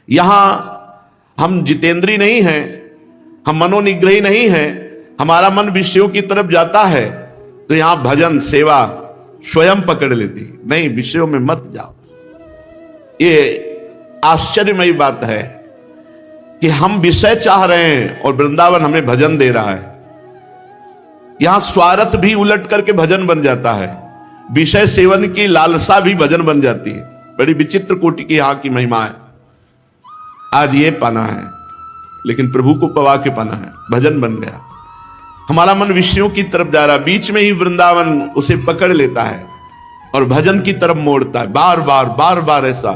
यहां हम जितेंद्री नहीं हैं, हम मनोनिग्रही नहीं हैं, हमारा मन विषयों की तरफ जाता है तो यहां भजन सेवा स्वयं पकड़ लेती। नहीं, विषयों में मत जाओ। ये आश्चर्यमयी बात है कि हम विषय चाह रहे हैं और वृंदावन हमें भजन दे रहा है। यहां स्वार्थ भी उलट करके भजन बन जाता है, विषय सेवन की लालसा भी भजन बन जाती है। बड़ी विचित्र कोटि की यहां की महिमा है। आज ये पाना है, लेकिन प्रभु को पवा के पाना है, भजन बन गया। हमारा मन विषयों की तरफ जा रहा, बीच में ही वृंदावन उसे पकड़ लेता है और भजन की तरफ मोड़ता है, बार बार ऐसा।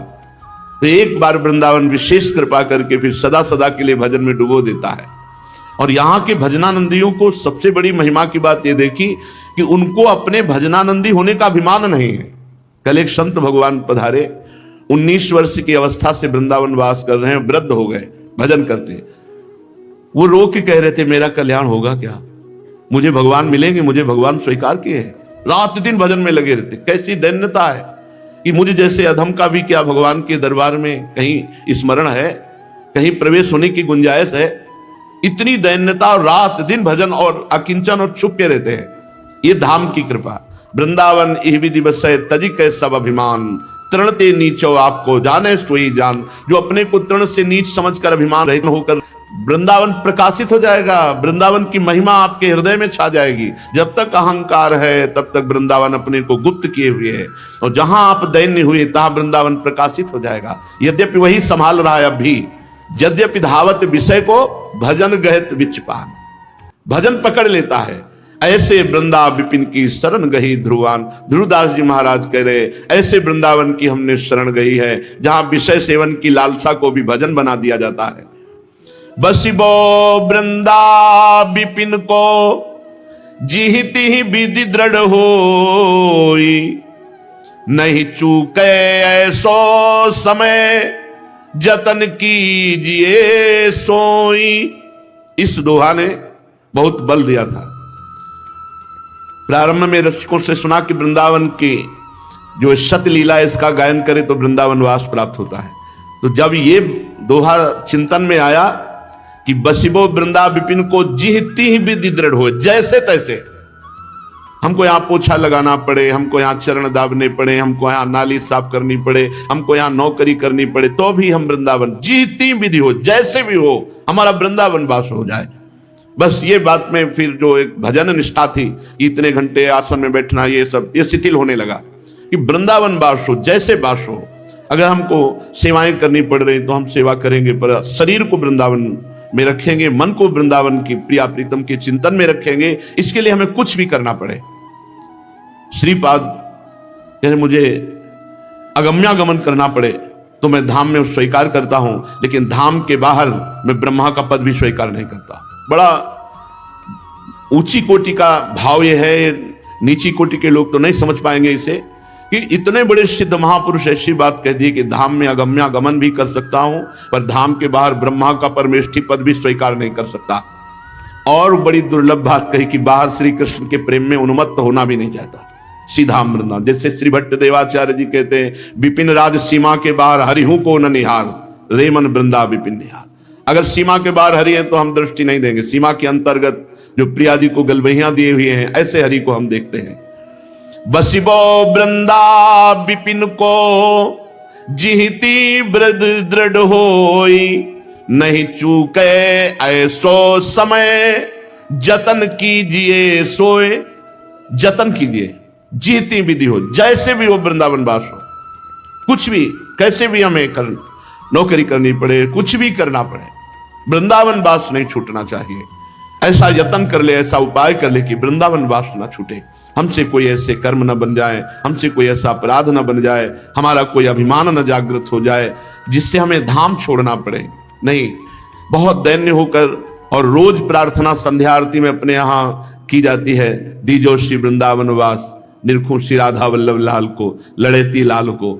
तो एक बार वृंदावन विशेष कृपा करके फिर सदा सदा के लिए भजन में डुबो देता है। और यहां के भजनानंदियों को सबसे बड़ी महिमा की बात यह देखी कि उनको अपने भजनानंदी होने का अभिमान नहीं है। कल एक संत भगवान पधारे, 19 वर्ष की अवस्था से वृंदावन वास कर रहे हैं, वृद्ध हो गए, भजन करते। वो रो के कह रहे थे, मेरा कल्याण होगा क्या, मुझे भगवान मिलेंगे, मुझे भगवान स्वीकार किए। रात दिन भजन में लगे रहते। कैसी दैन्यता है कि मुझे जैसे अधम का भी क्या भगवान के दरबार में कहीं स्मरण है, कहीं प्रवेश होने की गुंजाइश है। इतनी दैन्यता, और रात दिन भजन और अकिंचन और छुप के रहते हैं। ये धाम की कृपा। वृंदावन इह विधि बसै तजी कै सब अभिमान, तृणते नीचो आपको जाने सोई जान। जो अपने को तृण से नीच समझकर अभिमान रहित होकर वृंदावन प्रकाशित हो जाएगा, वृंदावन की महिमा आपके हृदय में छा जाएगी। जब तक अहंकार है तब तक वृंदावन अपने को गुप्त किए हुए है, और जहां आप दैन्य हुए तहां वृंदावन प्रकाशित हो जाएगा। यद्यपि वही संभाल रहा है अभी, यद्यपि धावत विषय को भजन गहत विचपान, भजन पकड़ लेता है। ऐसे वृंदा विपिन की शरण गही ध्रुवान। ध्रुवदास जी महाराज कह रहे, ऐसे वृंदावन की हमने शरण गई है जहां विषय सेवन की लालसा को भी भजन बना दिया जाता है। बसिबो वृंदा विपिन को जीहिति ही विधि दृढ़ होई, नहीं चूके ऐसो समय जतन कीजिए सोई। इस दोहा ने बहुत बल दिया था। प्रारंभ में रसिकों से सुना कि वृंदावन की जो सत्य लीला इसका गायन करे तो वृंदावन वास प्राप्त होता है। तो जब ये दोहा चिंतन में आया कि बसिबो वृंदा विपिन को जीहती ही विधि दृढ़ हो, जैसे तैसे हमको यहाँ पोछा लगाना पड़े, हमको यहाँ चरण दाबने पड़े, हमको यहाँ नाली साफ करनी पड़े, हमको यहाँ नौकरी करनी पड़े, तो भी हम वृंदावन जीहती विधि हो, जैसे भी हो हमारा वृंदावन वास हो जाए। बस ये बात में फिर जो एक भजन निष्ठा थी, इतने घंटे आसन में बैठना, ये सब ये शिथिल होने लगा कि वृंदावन वास हो, जैसे वास हो। अगर हमको सेवाएं करनी पड़ रही तो हम सेवा करेंगे, पर शरीर को वृंदावन में रखेंगे, मन को वृंदावन की प्रिया प्रीतम के चिंतन में रखेंगे। इसके लिए हमें कुछ भी करना पड़े। श्रीपाद यानी मुझे अगम्यागमन करना पड़े तो मैं धाम में स्वीकार करता हूं, लेकिन धाम के बाहर मैं ब्रह्मा का पद भी स्वीकार नहीं करता। बड़ा ऊंची कोटि का भाव यह है, नीची कोटि के लोग तो नहीं समझ पाएंगे इसे, कि इतने बड़े सिद्ध महापुरुष ऐसी बात कह दी कि धाम में अगम्यागमन भी कर सकता हूं, पर धाम के बाहर ब्रह्मा का परमेष्ठी पद भी स्वीकार नहीं कर सकता। और बड़ी दुर्लभ बात कही कि बाहर श्री कृष्ण के प्रेम में उन्मत्त होना भी नहीं चाहता। सीधा वृंदावन, जैसे श्री भट्ट देवाचार्य जी कहते हैं, विपिन राज सीमा के बाहर हरिहू को न निहार, रेमन वृंदा विपिन निहार। अगर सीमा के बाहर हरि हैं तो हम दृष्टि नहीं देंगे, सीमा के अंतर्गत जो प्रिया जी को गलबहियां दिए हुए हैं ऐसे हरि को हम देखते हैं। बसिबो वृंदा विपिन को जिहती वृद दृढ़ होई, नहीं चूके ऐसो समय जतन कीजिए सोए। जतन कीजिए, जीती विधि हो, जैसे भी हो वृंदावन वास हो। कुछ भी कैसे भी हमें नौकरी करनी पड़े, कुछ भी करना पड़े, वृंदावन वास नहीं छूटना चाहिए। ऐसा यत्न कर ले, ऐसा उपाय कर ले कि वृंदावन वास ना छूटे। हमसे कोई ऐसे कर्म न बन जाए, हमसे कोई ऐसा अपराध न बन जाए, हमारा कोई अभिमान न जागृत हो जाए जिससे हमें धाम छोड़ना पड़े। नहीं, बहुत दैन्य होकर, और रोज प्रार्थना संध्या आरती में अपने यहाँ की जाती है, दीजो श्री वृंदावन वास, निरखूं श्री राधा वल्लभ लाल को, लड़ेती लाल को।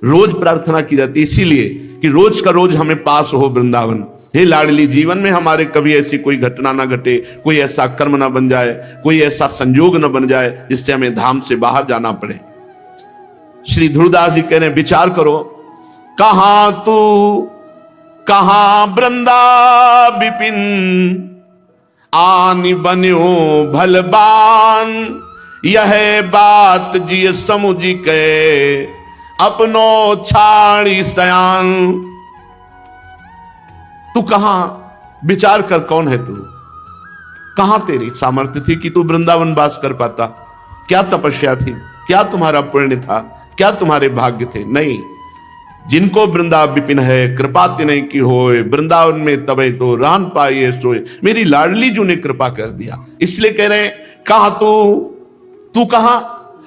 रोज प्रार्थना की जाती है इसीलिए कि रोज का रोज हमें पास हो वृंदावन। हे लाडली, जीवन में हमारे कभी ऐसी कोई घटना ना घटे, कोई ऐसा कर्म ना बन जाए, कोई ऐसा संयोग न बन जाए जिससे हमें धाम से बाहर जाना पड़े। श्री ध्रुवदास जी कह रहे, विचार करो, कहां तू कहां वृंदा विपिन आनि बन्यो भलबान, यह बात जिय समुझ के अपनो छाड़ी सयान। तू कहां, विचार कर, कौन है तू? कहां तेरी सामर्थ्य थी कि तू वृंदावन वास कर पाता? क्या तपस्या थी? क्या तुम्हारा पुण्य था? क्या तुम्हारे भाग्य थे? नहीं, जिनको वृंदा विपिन है कृपा तिनय की होए, वृंदावन में तबे तो रान पाइए सोए। मेरी लाडली जू ने कृपा कर दिया, इसलिए कह रहे हैं कहां तू कहां,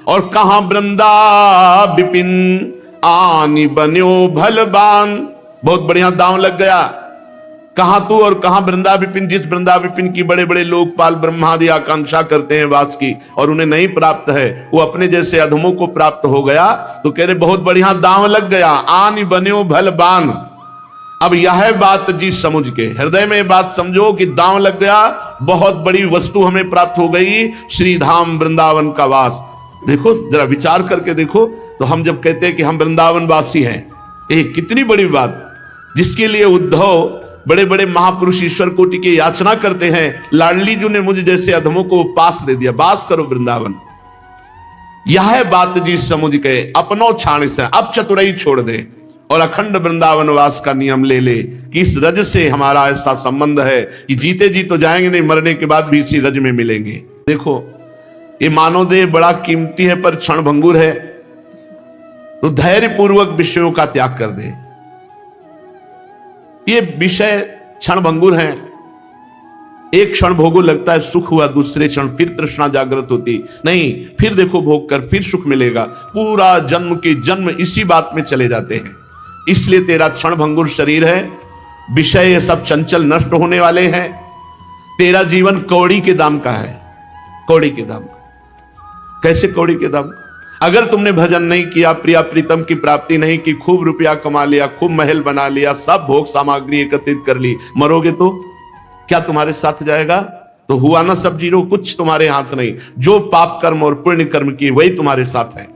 और कहां वृंदा विपिन आनि बन्यो भलबान। बहुत बढ़िया दांव लग गया। कहां तू और कहां वृंदा विपिन, जिस वृंदा विपिन की बड़े बड़े लोकपाल ब्रह्मादि आकांक्षा करते हैं वास की, और उन्हें नहीं प्राप्त है, वो अपने जैसे अधमों को प्राप्त हो गया। तो कह रहे बहुत बढ़िया दांव लग गया, आनि बन्यो भलबान। अब यह बात जी समझ के, हृदय में बात समझो कि दांव लग गया, बहुत बड़ी वस्तु हमें प्राप्त हो गई, श्रीधाम वृंदावन का वास। देखो जरा विचार करके देखो, तो हम जब कहते हैं कि हम वृंदावन वासी हैं, ये कितनी बड़ी बात, जिसके लिए उद्धव बड़े बड़े महापुरुष ईश्वर कोटि की याचना करते हैं। लाडली जी ने मुझे जैसे अधमों को पास दे दिया, बास करो वृंदावन। यह बात जी समझ के अपनो छाण से अब चतुराई छोड़ दे और अखंड वृंदावन वास का नियम ले ले कि इस रज से हमारा ऐसा संबंध है कि जीते जी तो जाएंगे नहीं, मरने के बाद भी इसी रज में मिलेंगे। देखो ये मानव देह बड़ा कीमती है पर क्षण भंगुर है, तो धैर्य पूर्वक विषयों का त्याग कर दे। ये विषय क्षण भंगुर हैं, एक क्षण भोगो लगता है सुख हुआ, दूसरे क्षण फिर तृष्णा जागृत होती, नहीं फिर देखो भोग कर फिर सुख मिलेगा। पूरा जन्म के जन्म इसी बात में चले जाते हैं। इसलिए तेरा क्षण भंगुर शरीर है, विषय ये सब चंचल नष्ट होने वाले हैं। तेरा जीवन कौड़ी के दाम का है, कौड़ी के दाम का। कैसे कौड़ी के दाम? अगर तुमने भजन नहीं किया, प्रिया प्रीतम की प्राप्ति नहीं की, खूब रुपया कमा लिया, खूब महल बना लिया, सब भोग सामग्री एकत्रित कर ली, मरोगे तो क्या तुम्हारे साथ जाएगा? तो हुआ ना सब जीरो, कुछ तुम्हारे हाथ नहीं। जो पाप कर्म और पुण्य कर्म की वही तुम्हारे साथ है।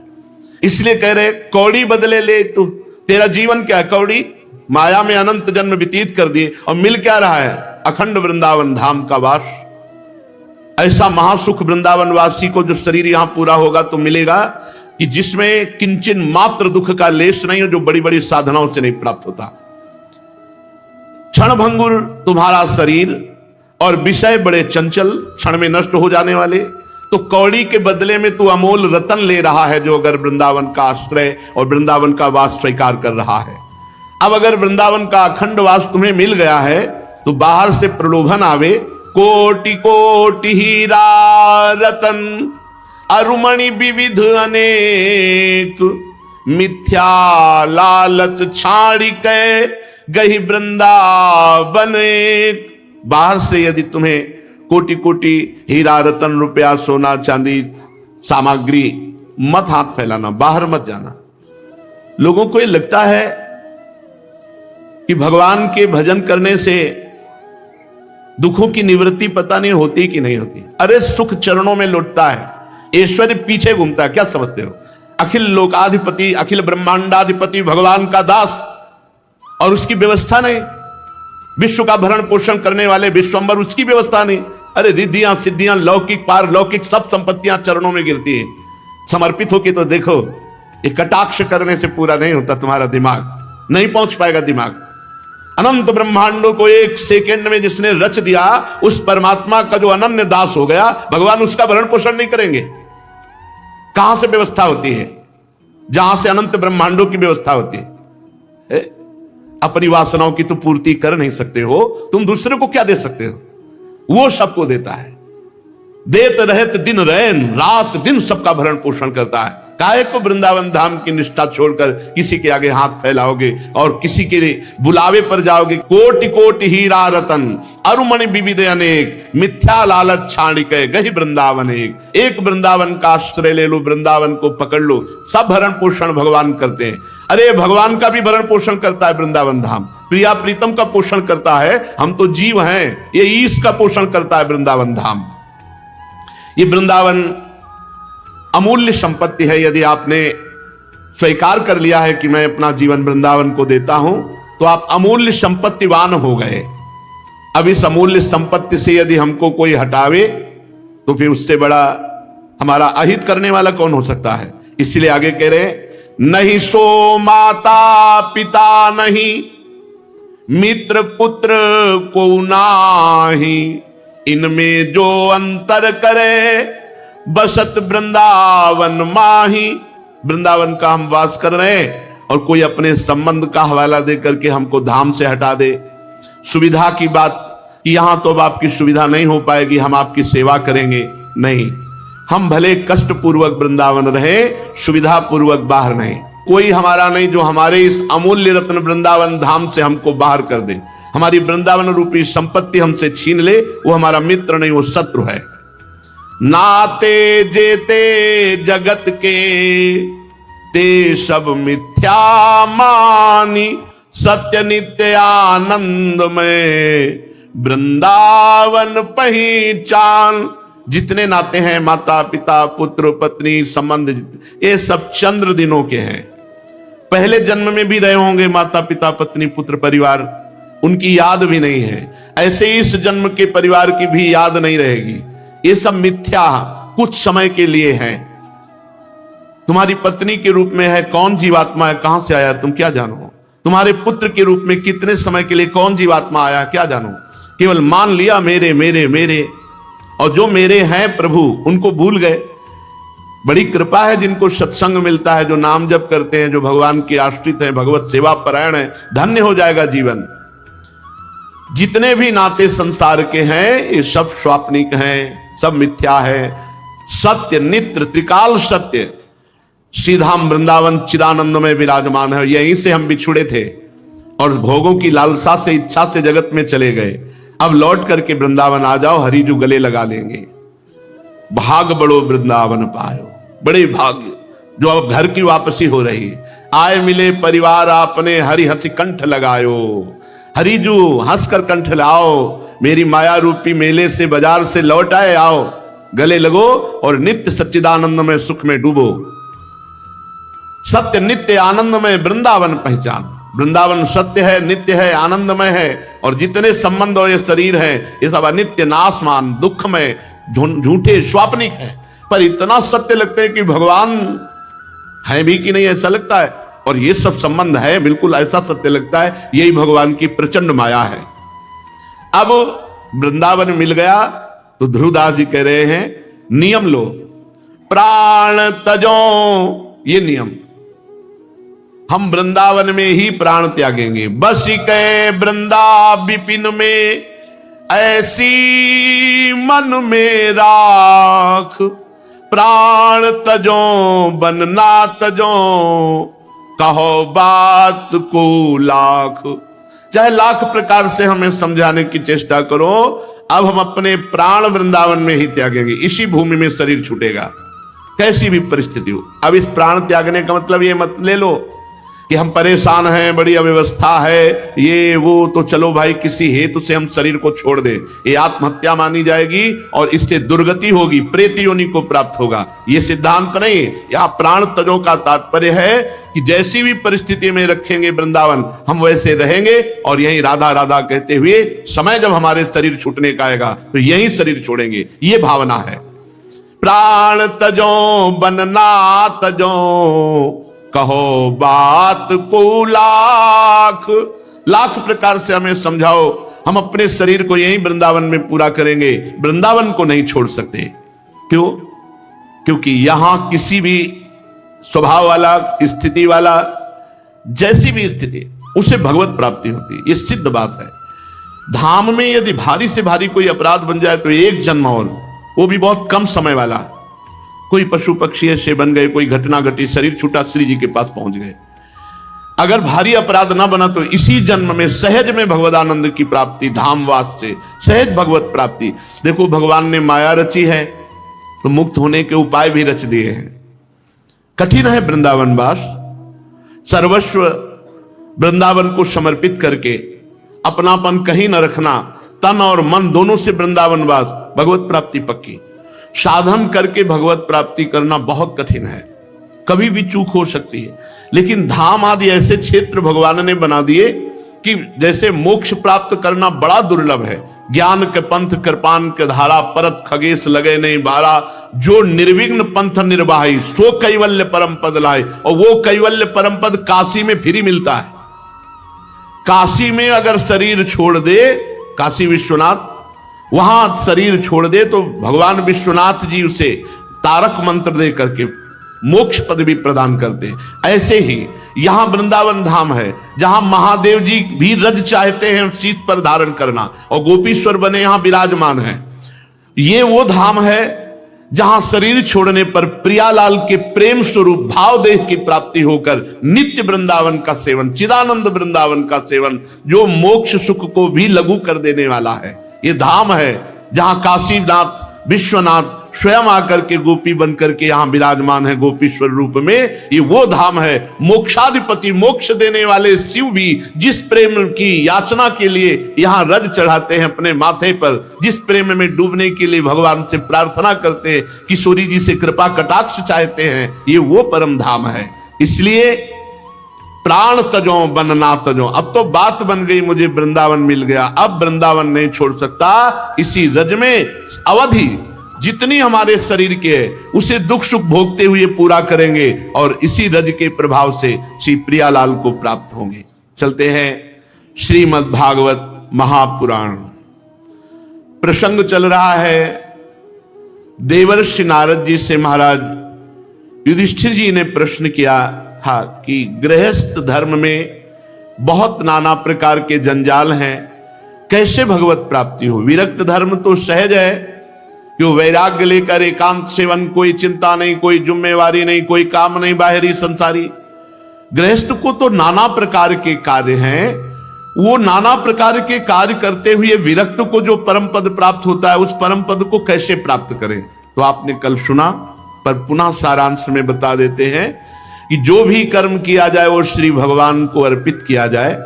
इसलिए कह रहे कौड़ी बदले ले तू। तेरा जीवन क्या है? कौड़ी। माया में अनंत जन्म व्यतीत कर दिए और मिल क्या रहा है? अखंड वृंदावन धाम का वास। ऐसा महासुख वृंदावन वासी को जो शरीर यहां पूरा होगा तो मिलेगा कि जिसमें किंचन मात्र दुख का लेश नहीं हो, जो बड़ी बड़ी साधनाओं से नहीं प्राप्त होता। क्षण भंगुर तुम्हारा शरीर और विषय बड़े चंचल, क्षण में नष्ट हो जाने वाले। तो कौड़ी के बदले में तू अमोल रतन ले रहा है, जो अगर वृंदावन का आश्रय और वृंदावन का वास स्वीकार कर रहा है। अब अगर वृंदावन का अखंड वास तुम्हें मिल गया है तो बाहर से प्रलोभन आवे, कोटि कोटि हीरा रतन अरुमणि विविध अनेक, मिथ्या लालच छाड़ी के गही वृंदावन एक। बाहर से यदि तुम्हें कोटि कोटि हीरा रतन रुपया सोना चांदी सामग्री, मत हाथ फैलाना, बाहर मत जाना। लोगों को ये लगता है कि भगवान के भजन करने से दुखों की निवृत्ति पता नहीं होती कि नहीं होती। अरे सुख चरणों में लौटता है, ऐश्वर्य पीछे घूमता है। क्या समझते हो? अखिल लोकाधिपति, अखिल ब्रह्मांडाधिपति भगवान का दास, और उसकी व्यवस्था नहीं। विश्व का भरण पोषण करने वाले विश्वंभर, उसकी व्यवस्था नहीं। अरे रिद्धियां सिद्धियां लौकिक पारलौकिक सब संपत्तियां चरणों में गिरती है। समर्पित होके तो देखो, ये कटाक्ष करने से पूरा नहीं होता। तुम्हारा दिमाग नहीं पहुंच पाएगा। दिमाग अनंत ब्रह्मांडों को एक सेकंड में जिसने रच दिया, उस परमात्मा का जो अनन्य दास हो गया, भगवान उसका भरण पोषण नहीं करेंगे। कहां से व्यवस्था होती है? जहां से अनंत ब्रह्मांडों की व्यवस्था होती है। अपनी वासनाओं की तो पूर्ति कर नहीं सकते हो, तुम दूसरे को क्या दे सकते हो? वो सबको देता है। देत रहत दिन रैन, रात दिन सबका भरण पोषण करता है। काहे को वृंदावन धाम की निष्ठा छोड़कर किसी के आगे हाथ फैलाओगे और किसी के बुलावे पर जाओगे? कोटि कोटि हीरा रतन अरुमणि विविध अनेक, मिथ्या लालच छाणिके गहि वृंदावन एक। एक वृंदावन का आश्रय ले लो, वृंदावन को पकड़ लो, सब भरण पोषण भगवान करते हैं। अरे भगवान का भी भरण पोषण करता है वृंदावन धाम, प्रिया प्रीतम का पोषण करता है। हम तो जीव हैं, ये ईश का पोषण करता है वृंदावन धाम। ये वृंदावन अमूल्य संपत्ति है। यदि आपने स्वीकार कर लिया है कि मैं अपना जीवन वृंदावन को देता हूं, तो आप अमूल्य संपत्तिवान हो गए। अब इस अमूल्य संपत्ति से यदि हमको कोई हटावे तो फिर उससे बड़ा हमारा अहित करने वाला कौन हो सकता है। इसलिए आगे कह रहे नहीं सो माता पिता नहीं, मित्र पुत्र को नाही, इनमें जो अंतर करे बसत वृंदावन माही। वृंदावन का हम वास कर रहे हैं और कोई अपने संबंध का हवाला दे करके हमको धाम से हटा दे। सुविधा की बात कि यहां तो अब आपकी सुविधा नहीं हो पाएगी, हम आपकी सेवा करेंगे, नहीं, हम भले कष्ट पूर्वक वृंदावन रहे, सुविधा पूर्वक बाहर नहीं। कोई हमारा नहीं जो हमारे इस अमूल्य रत्न वृंदावन धाम से हमको बाहर कर दे, हमारी वृंदावन रूपी संपत्ति हमसे छीन ले, वो हमारा मित्र नहीं, वो शत्रु है। नाते जेते जगत के ते सब मिथ्या मानी, सत्य नित्य आनंद में वृंदावन पहचान। जितने नाते हैं, माता पिता पुत्र पत्नी संबंध, ये सब चंद्र दिनों के हैं। पहले जन्म में भी रहे होंगे माता पिता पत्नी पुत्र परिवार, उनकी याद भी नहीं है। ऐसे ही इस जन्म के परिवार की भी याद नहीं रहेगी। ये सब मिथ्या कुछ समय के लिए है। तुम्हारी पत्नी के रूप में है कौन जीवात्मा है, कहां से आया तुम क्या जानो। तुम्हारे पुत्र के रूप में कितने समय के लिए कौन जीवात्मा आया क्या जानो। केवल मान लिया मेरे मेरे मेरे, और जो मेरे हैं प्रभु उनको भूल गए। बड़ी कृपा है जिनको सत्संग मिलता है, जो नाम जप करते हैं, जो भगवान के आश्रित हैं, भगवत सेवा परायण है, धन्य हो जाएगा जीवन। जितने भी नाते संसार के हैं ये सब स्वाप्निक हैं, सब मिथ्या है। सत्य नित्य त्रिकाल सत्य सीधा हम वृंदावन चिदानंद में विराजमान है। यहीं से हम बिछुड़े थे और भोगों की लालसा से इच्छा से जगत में चले गए। अब लौट करके वृंदावन आ जाओ, हरिजू गले लगा लेंगे। भाग बड़ो वृंदावन पायो, बड़े भाग्य जो अब घर की वापसी हो रही। आए मिले परिवार आपने, हरि हंसी कंठ लगायो। हरिजू हंसकर कंठ लाओ, मेरी माया रूपी मेले से बाजार से लौट आए, आओ गले लगो और नित्य सच्चिदानंद में सुख में डूबो। सत्य नित्य आनंद में वृंदावन पहचान। वृंदावन सत्य है, नित्य है, आनंदमय है, और जितने संबंध और ये शरीर है ये सब अनित्य नाशमान दुखमय झूठे स्वाप्निक है। पर इतना सत्य लगते हैं कि भगवान है भी कि नहीं ऐसा लगता है, और ये सब संबंध है बिल्कुल ऐसा सत्य लगता है। यही भगवान की प्रचंड माया है। अब वृंदावन मिल गया तो ध्रुवदास जी कह रहे हैं नियम लो, प्राण तजो, ये नियम हम वृंदावन में ही प्राण त्यागेंगे। बस के वृंदा विपिन में ऐसी मन में राख, प्राण तजो बन ना तजो, कहो बात को लाख। चाहे लाख प्रकार से हमें समझाने की चेष्टा करो, अब हम अपने प्राण वृंदावन में ही त्यागेंगे। इसी भूमि में शरीर छूटेगा, कैसी भी परिस्थिति हो। अब इस प्राण त्यागने का मतलब ये मत ले लो कि हम परेशान हैं, बड़ी अव्यवस्था है, ये वो, तो चलो भाई किसी हेतु से हम शरीर को छोड़ दे, ये आत्महत्या मानी जाएगी और इससे दुर्गति होगी, प्रेत योनि को प्राप्त होगा। ये सिद्धांत नहीं। यह प्राण तजों का तात्पर्य है कि जैसी भी परिस्थिति में रखेंगे वृंदावन, हम वैसे रहेंगे और यही राधा राधा कहते हुए समय जब हमारे शरीर छूटने का आएगा तो यही शरीर छोड़ेंगे। ये भावना है। प्राण तजो बनना तजो, कहो बात को लाख। लाख प्रकार से हमें समझाओ, हम अपने शरीर को यहीं वृंदावन में पूरा करेंगे, वृंदावन को नहीं छोड़ सकते। क्यों? क्योंकि यहां किसी भी स्वभाव वाला, स्थिति वाला, जैसी भी स्थिति, उसे भगवत प्राप्ति होती है। ये सिद्ध बात है। धाम में यदि भारी से भारी कोई अपराध बन जाए तो एक जन्म, और वो भी बहुत कम समय वाला, कोई पशु पक्षी ऐसे बन गए, कोई घटना घटी, शरीर छूटा, श्री जी के पास पहुंच गए। अगर भारी अपराध ना बना तो इसी जन्म में सहज में भगवदानंद की प्राप्ति, धामवास से सहज भगवत प्राप्ति। देखो भगवान ने माया रची है तो मुक्त होने के उपाय भी रच दिए हैं। कठिन है वृंदावन वास। सर्वस्व वृंदावन को समर्पित करके अपनापन कहीं न रखना, तन और मन दोनों से वृंदावन वास, भगवत प्राप्ति पक्की। साधन करके भगवत प्राप्ति करना बहुत कठिन है, कभी भी चूक हो सकती है। लेकिन धाम आदि ऐसे क्षेत्र भगवान ने बना दिए कि जैसे मोक्ष प्राप्त करना बड़ा दुर्लभ है। ज्ञान के पंथ कृपान के धारा, परत खगेश लगे नहीं बारा, जो निर्विघ्न पंथ निर्वाही सो कैवल्य परम पद लाए। और वो कैवल्य परम पद काशी में फ्री मिलता है। काशी में अगर शरीर छोड़ दे, काशी विश्वनाथ, वहां शरीर छोड़ दे तो भगवान विश्वनाथ जी उसे तारक मंत्र दे करके मोक्ष पद भी प्रदान करते। ऐसे ही यहां वृंदावन धाम है जहां महादेव जी भी रज चाहते हैं शीश पर धारण करना, और गोपीश्वर बने यहां विराजमान हैं। ये वो धाम है जहां शरीर छोड़ने पर प्रियालाल के प्रेम स्वरूप भाव देह की प्राप्ति होकर नित्य वृंदावन का सेवन, चिदानंद वृंदावन का सेवन, जो मोक्ष सुख को भी लघु कर देने वाला है। ये धाम है जहां काशीनाथ विश्वनाथ स्वयं आकर के गोपी बनकर के यहां विराजमान है गोपीश्वर रूप में। ये वो धाम है मोक्षाधिपति, मोक्ष देने वाले शिव भी जिस प्रेम की याचना के लिए यहां रज चढ़ाते हैं अपने माथे पर, जिस प्रेम में डूबने के लिए भगवान से प्रार्थना करते हैं, किशोरी जी से कृपा कटाक्ष चाहते हैं, ये वो परम धाम है। इसलिए प्राण तजो बन ना तजो, अब तो बात बन गई, मुझे वृंदावन मिल गया, अब वृंदावन नहीं छोड़ सकता। इसी रज में अवधि जितनी हमारे शरीर के है उसे दुख सुख भोगते हुए पूरा करेंगे और इसी रज के प्रभाव से श्री प्रियालाल को प्राप्त होंगे। चलते हैं श्रीमद् भागवत महापुराण। प्रसंग चल रहा है देवर्षि नारद जी से महाराज युधिष्ठिर जी ने प्रश्न किया था कि गृहस्थ धर्म में बहुत नाना प्रकार के जंजाल हैं, कैसे भगवत प्राप्ति हो। विरक्त धर्म तो सहज है, क्यों वैराग्य लेकर एकांत सेवन, कोई चिंता नहीं, कोई जिम्मेवारी नहीं, कोई काम नहीं बाहरी संसारी। गृहस्थ को तो नाना प्रकार के कार्य हैं, वो नाना प्रकार के कार्य करते हुए विरक्त को जो परम पद प्राप्त होता है उस परम पद को कैसे प्राप्त करें। तो आपने कल सुना, पर पुनः सारांश में बता देते हैं कि जो भी कर्म किया जाए वो श्री भगवान को अर्पित किया जाए।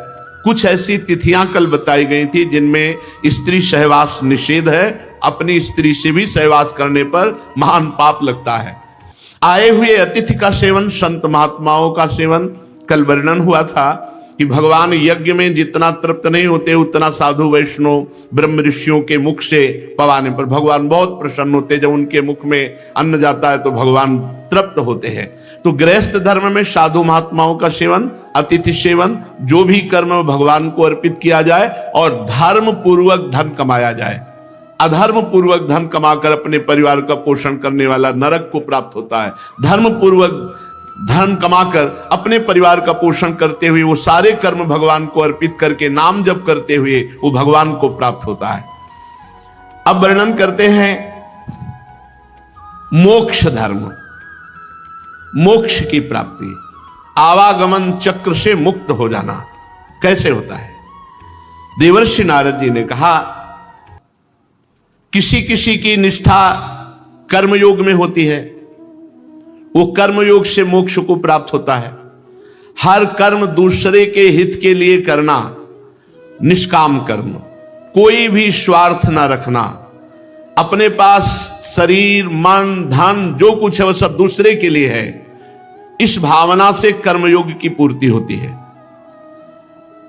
कुछ ऐसी तिथियां कल बताई गई थी जिनमें स्त्री सहवास निषेध है, अपनी स्त्री से भी सहवास करने पर महान पाप लगता है। आए हुए अतिथि का सेवन, संत महात्माओं का सेवन, कल वर्णन हुआ था कि भगवान यज्ञ में जितना तृप्त नहीं होते उतना साधु वैष्णव ब्रह्म ऋषियों के मुख से पवाने पर भगवान बहुत प्रसन्न होते। जब उनके मुख में अन्न जाता है तो भगवान तृप्त होते हैं। तो गृहस्थ धर्म में साधु महात्माओं का सेवन, अतिथि सेवन, जो भी कर्म भगवान को अर्पित किया जाए और धर्म पूर्वक धन कमाया जाए। अधर्म पूर्वक धन कमाकर अपने परिवार का पोषण करने वाला नरक को प्राप्त होता है। धर्म पूर्वक धन कमाकर अपने परिवार का पोषण करते हुए वो सारे कर्म भगवान को अर्पित करके नाम जप करते हुए वो भगवान को प्राप्त होता है। अब वर्णन करते हैं मोक्ष धर्म, मोक्ष की प्राप्ति, आवागमन चक्र से मुक्त हो जाना कैसे होता है। देवर्षि नारद जी ने कहा किसी किसी की निष्ठा कर्मयोग में होती है, वो कर्मयोग से मोक्ष को प्राप्त होता है। हर कर्म दूसरे के हित के लिए करना, निष्काम कर्म, कोई भी स्वार्थ ना रखना, अपने पास शरीर मन धन जो कुछ है वो सब दूसरे के लिए है, इस भावना से कर्मयोग की पूर्ति होती है।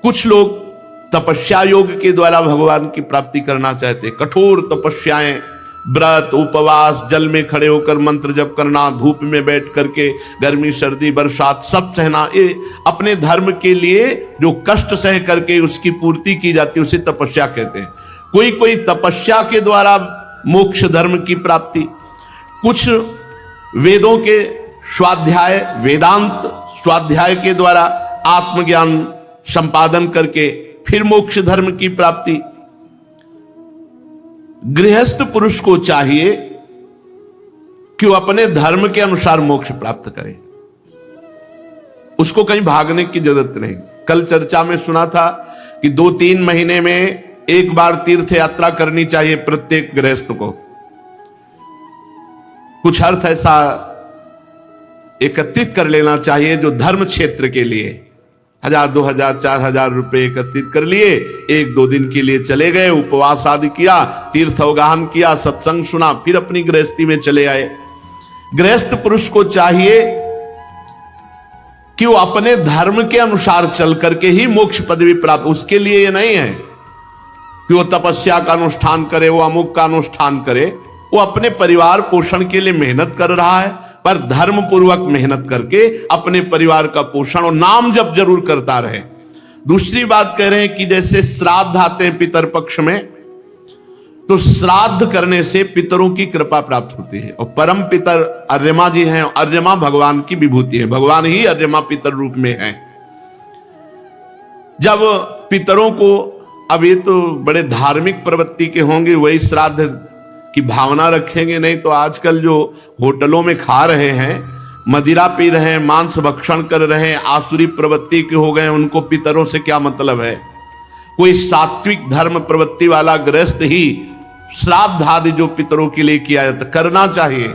कुछ लोग तपस्या योग के द्वारा भगवान की प्राप्ति करना चाहते, कठोर तपस्याएं, व्रत उपवास, जल में खड़े होकर मंत्र जप करना, धूप में बैठ करके गर्मी सर्दी बरसात सब सहना, ये अपने धर्म के लिए जो कष्ट सह करके उसकी पूर्ति की जाती है उसे तपस्या कहते हैं। कोई कोई तपस्या के द्वारा मोक्ष धर्म की प्राप्ति, कुछ वेदों के स्वाध्याय वेदांत स्वाध्याय के द्वारा आत्मज्ञान संपादन करके फिर मोक्ष धर्म की प्राप्ति। गृहस्थ पुरुष को चाहिए कि वो अपने धर्म के अनुसार मोक्ष प्राप्त करे, उसको कहीं भागने की जरूरत नहीं। कल चर्चा में सुना था कि 2-3 महीने में एक बार तीर्थ यात्रा करनी चाहिए प्रत्येक गृहस्थ को। कुछ अर्थ ऐसा एकत्रित कर लेना चाहिए जो धर्म क्षेत्र के लिए 1000, 2000, 4000 रुपए एकत्रित कर लिए, 1-2 दिन के लिए चले गए, उपवास आदि किया, तीर्थ अवगाहन किया, सत्संग सुना, फिर अपनी गृहस्थी में चले आए। गृहस्थ पुरुष को चाहिए कि वो अपने धर्म के अनुसार चल करके ही मोक्ष पदवी प्राप्त, उसके लिए ये नहीं है कि वो तपस्या का अनुष्ठान करे, वो अमुक का अनुष्ठान करे। वो अपने परिवार पोषण के लिए मेहनत कर रहा है, पर धर्म पूर्वक मेहनत करके अपने परिवार का पोषण और नाम जप जरूर करता रहे। दूसरी बात कह रहे हैं कि जैसे श्राद्ध आते हैं पितर पक्ष में, तो श्राद्ध करने से पितरों की कृपा प्राप्त होती है। और परम पितर अर्यमा जी हैं, अर्यमा भगवान की विभूति है, भगवान ही अर्यमा पितर रूप में है। जब पितरों को, अब ये तो बड़े धार्मिक प्रवृत्ति के होंगे, वही श्राद्ध की भावना रखेंगे, नहीं तो आजकल जो होटलों में खा रहे हैं, मदिरा पी रहे हैं, मांस भक्षण कर रहे हैं, आसुरी प्रवृत्ति के हो गए, उनको पितरों से क्या मतलब है। कोई सात्विक धर्म प्रवृत्ति वाला गृहस्थ ही श्राद्ध आदि जो पितरों के लिए किया जाता करना चाहिए।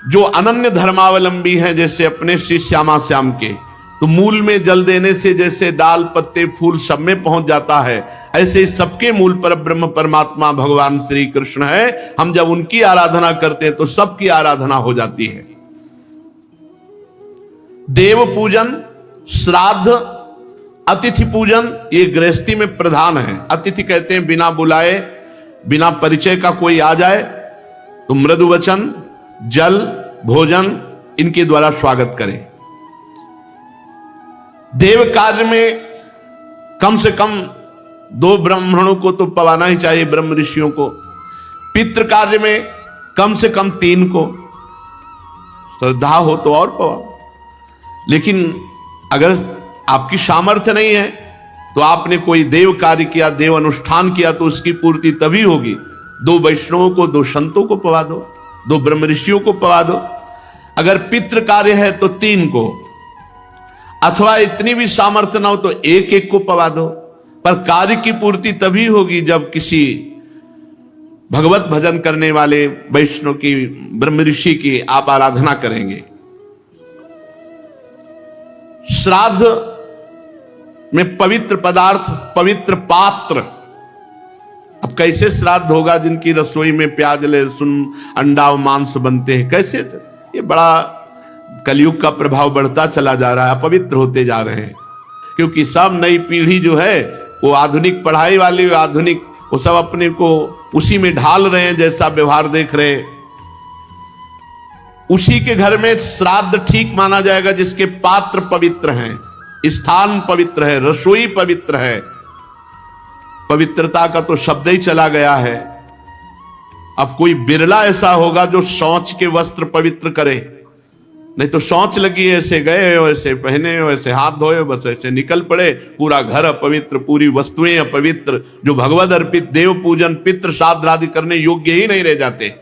जो अनन्य धर्मावलंबी हैं, जैसे अपने श्री श्यामा श्याम के, तो मूल में जल देने से जैसे डाल पत्ते फूल सब में पहुंच जाता है, ऐसे सबके मूल पर ब्रह्म परमात्मा भगवान श्री कृष्ण है। हम जब उनकी आराधना करते हैं तो सबकी आराधना हो जाती है। देव पूजन, श्राद्ध, अतिथि पूजन, ये गृहस्थी में प्रधान है। अतिथि कहते हैं बिना बुलाए, बिना परिचय का कोई आ जाए तो मृदु वचन, जल, भोजन इनके द्वारा स्वागत करें। देव कार्य में कम से कम 2 ब्राह्मणों को तो पवाना ही चाहिए, ब्रह्म ऋषियों को। पितृ कार्य में कम से कम 3 को, श्रद्धा हो तो और पवाओ। लेकिन अगर आपकी सामर्थ्य नहीं है तो आपने कोई देव कार्य किया, देव अनुष्ठान किया, तो उसकी पूर्ति तभी होगी। 2 वैष्णवों को, 2 संतों को पवा दो, 2 ब्रह्म ऋषियों को पवा दो। अगर पितृ कार्य है तो 3 को, अथवा इतनी भी सामर्थ्य ना हो तो 1-1 को पवा दो। पर कार्य की पूर्ति तभी होगी जब किसी भगवत भजन करने वाले वैष्णव की, ब्रह्म ऋषि की आप आराधना करेंगे। श्राद्ध में पवित्र पदार्थ, पवित्र पात्र। अब कैसे श्राद्ध होगा जिनकी रसोई में प्याज, लहसुन, अंडा और मांस बनते हैं, कैसे? ये बड़ा कलयुग का प्रभाव बढ़ता चला जा रहा है, अपवित्र होते जा रहे हैं। क्योंकि सब नई पीढ़ी जो है वो आधुनिक पढ़ाई वाली, आधुनिक, वो सब अपने को उसी में ढाल रहे हैं, जैसा व्यवहार देख रहे हैं उसी के घर में श्राद्ध ठीक माना जाएगा जिसके पात्र पवित्र हैं, स्थान पवित्र है, रसोई पवित्र है। पवित्रता का तो शब्द ही चला गया है। अब कोई बिरला ऐसा होगा जो शौच के वस्त्र पवित्र करे, नहीं तो शौच लगी ऐसे गए, वैसे पहने, वैसे हाथ धोए, बस ऐसे निकल पड़े, पूरा घर अपवित्र, पूरी वस्तुएं अपवित्र, जो भगवद अर्पित देव पूजन, पितृ श्राद्ध आदि करने योग्य ही नहीं रह जाते।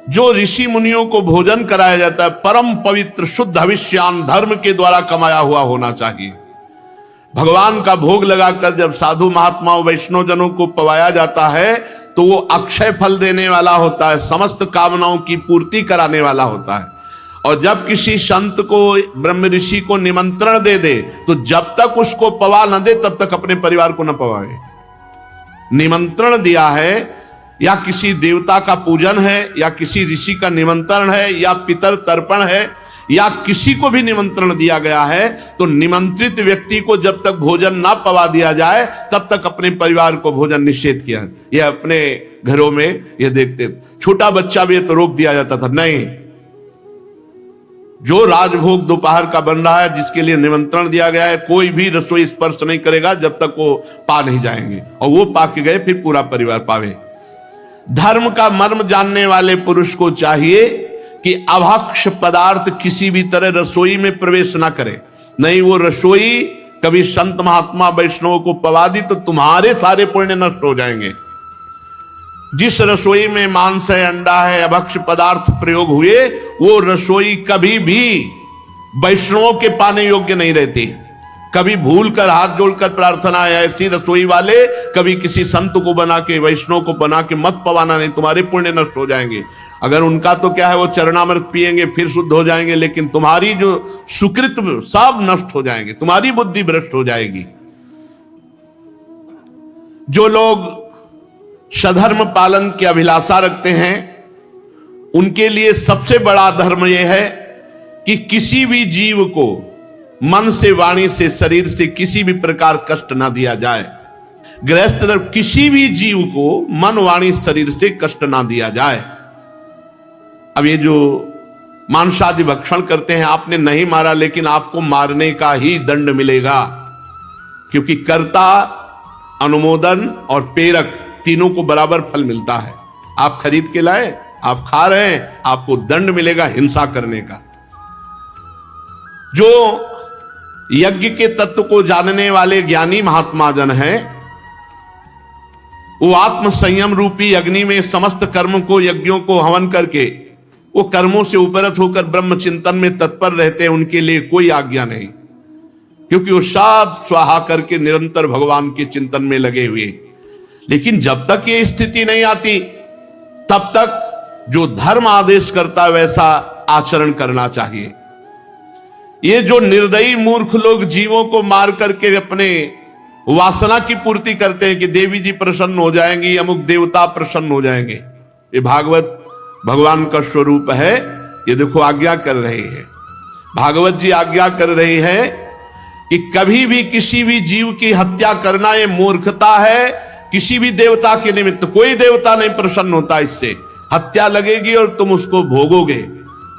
जो ऋषि मुनियों को भोजन कराया जाता है परम पवित्र शुद्ध हविष्यान धर्म के द्वारा कमाया हुआ होना चाहिए। भगवान का भोग लगाकर जब साधु महात्माओं वैष्णव जनों को पवाया जाता है तो वो अक्षय फल देने वाला होता है, समस्त कामनाओं की पूर्ति कराने वाला होता है। और जब किसी संत को, ब्रह्म ऋषि को निमंत्रण दे दे तो जब तक उसको पवा न दे तब तक अपने परिवार को न पवाए। निमंत्रण दिया है, या किसी देवता का पूजन है, या किसी ऋषि का निमंत्रण है, या पितर तर्पण है, या किसी को भी निमंत्रण दिया गया है, तो निमंत्रित व्यक्ति को जब तक भोजन ना पवा दिया जाए तब तक अपने परिवार को भोजन निषेध किया। यह अपने घरों में ये देखते, छोटा बच्चा भी तो रोक दिया जाता था, नहीं, जो राजभोग दोपहर का बन रहा है, जिसके लिए निमंत्रण दिया गया है, कोई भी रसोई स्पर्श नहीं करेगा जब तक वो पा नहीं जाएंगे, और वो पा के गए फिर पूरा परिवार पावे। धर्म का मर्म जानने वाले पुरुष को चाहिए कि अभक्ष पदार्थ किसी भी तरह रसोई में प्रवेश ना करे। नहीं, वो रसोई कभी संत महात्मा वैष्णव को पवा दी तो तुम्हारे सारे पुण्य नष्ट हो जाएंगे। जिस रसोई में मांस है, अंडा है, अभक्ष पदार्थ प्रयोग हुए, वो रसोई कभी भी वैष्णवों के पाने योग्य नहीं रहती। कभी भूल कर हाथ जोड़कर प्रार्थना है, ऐसी रसोई वाले कभी किसी संत को बना के, वैष्णव को बना के मत पवाना, नहीं तुम्हारे पुण्य नष्ट हो जाएंगे। अगर उनका तो क्या है, वो चरणामृत पिएंगे फिर शुद्ध हो जाएंगे, लेकिन तुम्हारी जो सुकृत सब नष्ट हो जाएंगे, तुम्हारी बुद्धि भ्रष्ट हो जाएगी। जो लोग सधर्म पालन की अभिलाषा रखते हैं उनके लिए सबसे बड़ा धर्म यह है कि किसी भी जीव को मन से, वाणी से, शरीर से किसी भी प्रकार कष्ट ना दिया जाए। गृहस्थ धर्म, किसी भी जीव को मन, वाणी, शरीर से कष्ट ना दिया जाए। अब ये जो मांसादि भक्षण करते हैं, आपने नहीं मारा लेकिन आपको मारने का ही दंड मिलेगा, क्योंकि कर्ता, अनुमोदन और प्रेरक तीनों को बराबर फल मिलता है। आप खरीद के लाए, आप खा रहे हैं, आपको दंड मिलेगा हिंसा करने का। जो यज्ञ के तत्व को जानने वाले ज्ञानी महात्मा जन हैं, वो आत्म संयम रूपी अग्नि में समस्त कर्म को, यज्ञों को हवन करके वो कर्मों से उपरत होकर ब्रह्म चिंतन में तत्पर रहते हैं। उनके लिए कोई आज्ञा नहीं, क्योंकि वो सब स्वाहा करके निरंतर भगवान के चिंतन में लगे हुए। लेकिन जब तक ये स्थिति नहीं आती, तब तक जो धर्म आदेश करता है वैसा आचरण करना चाहिए। ये जो निर्दयी मूर्ख लोग जीवों को मार करके अपने वासना की पूर्ति करते हैं कि देवी जी प्रसन्न हो जाएंगी, अमुक देवता प्रसन्न हो जाएंगे, ये भागवत भगवान का स्वरूप है। ये देखो आज्ञा कर रही है, भागवत जी आज्ञा कर रही है कि कभी भी किसी भी जीव की हत्या करना ये मूर्खता है। किसी भी देवता के निमित्त कोई देवता नहीं प्रसन्न होता इससे। हत्या लगेगी और तुम उसको भोगोगे,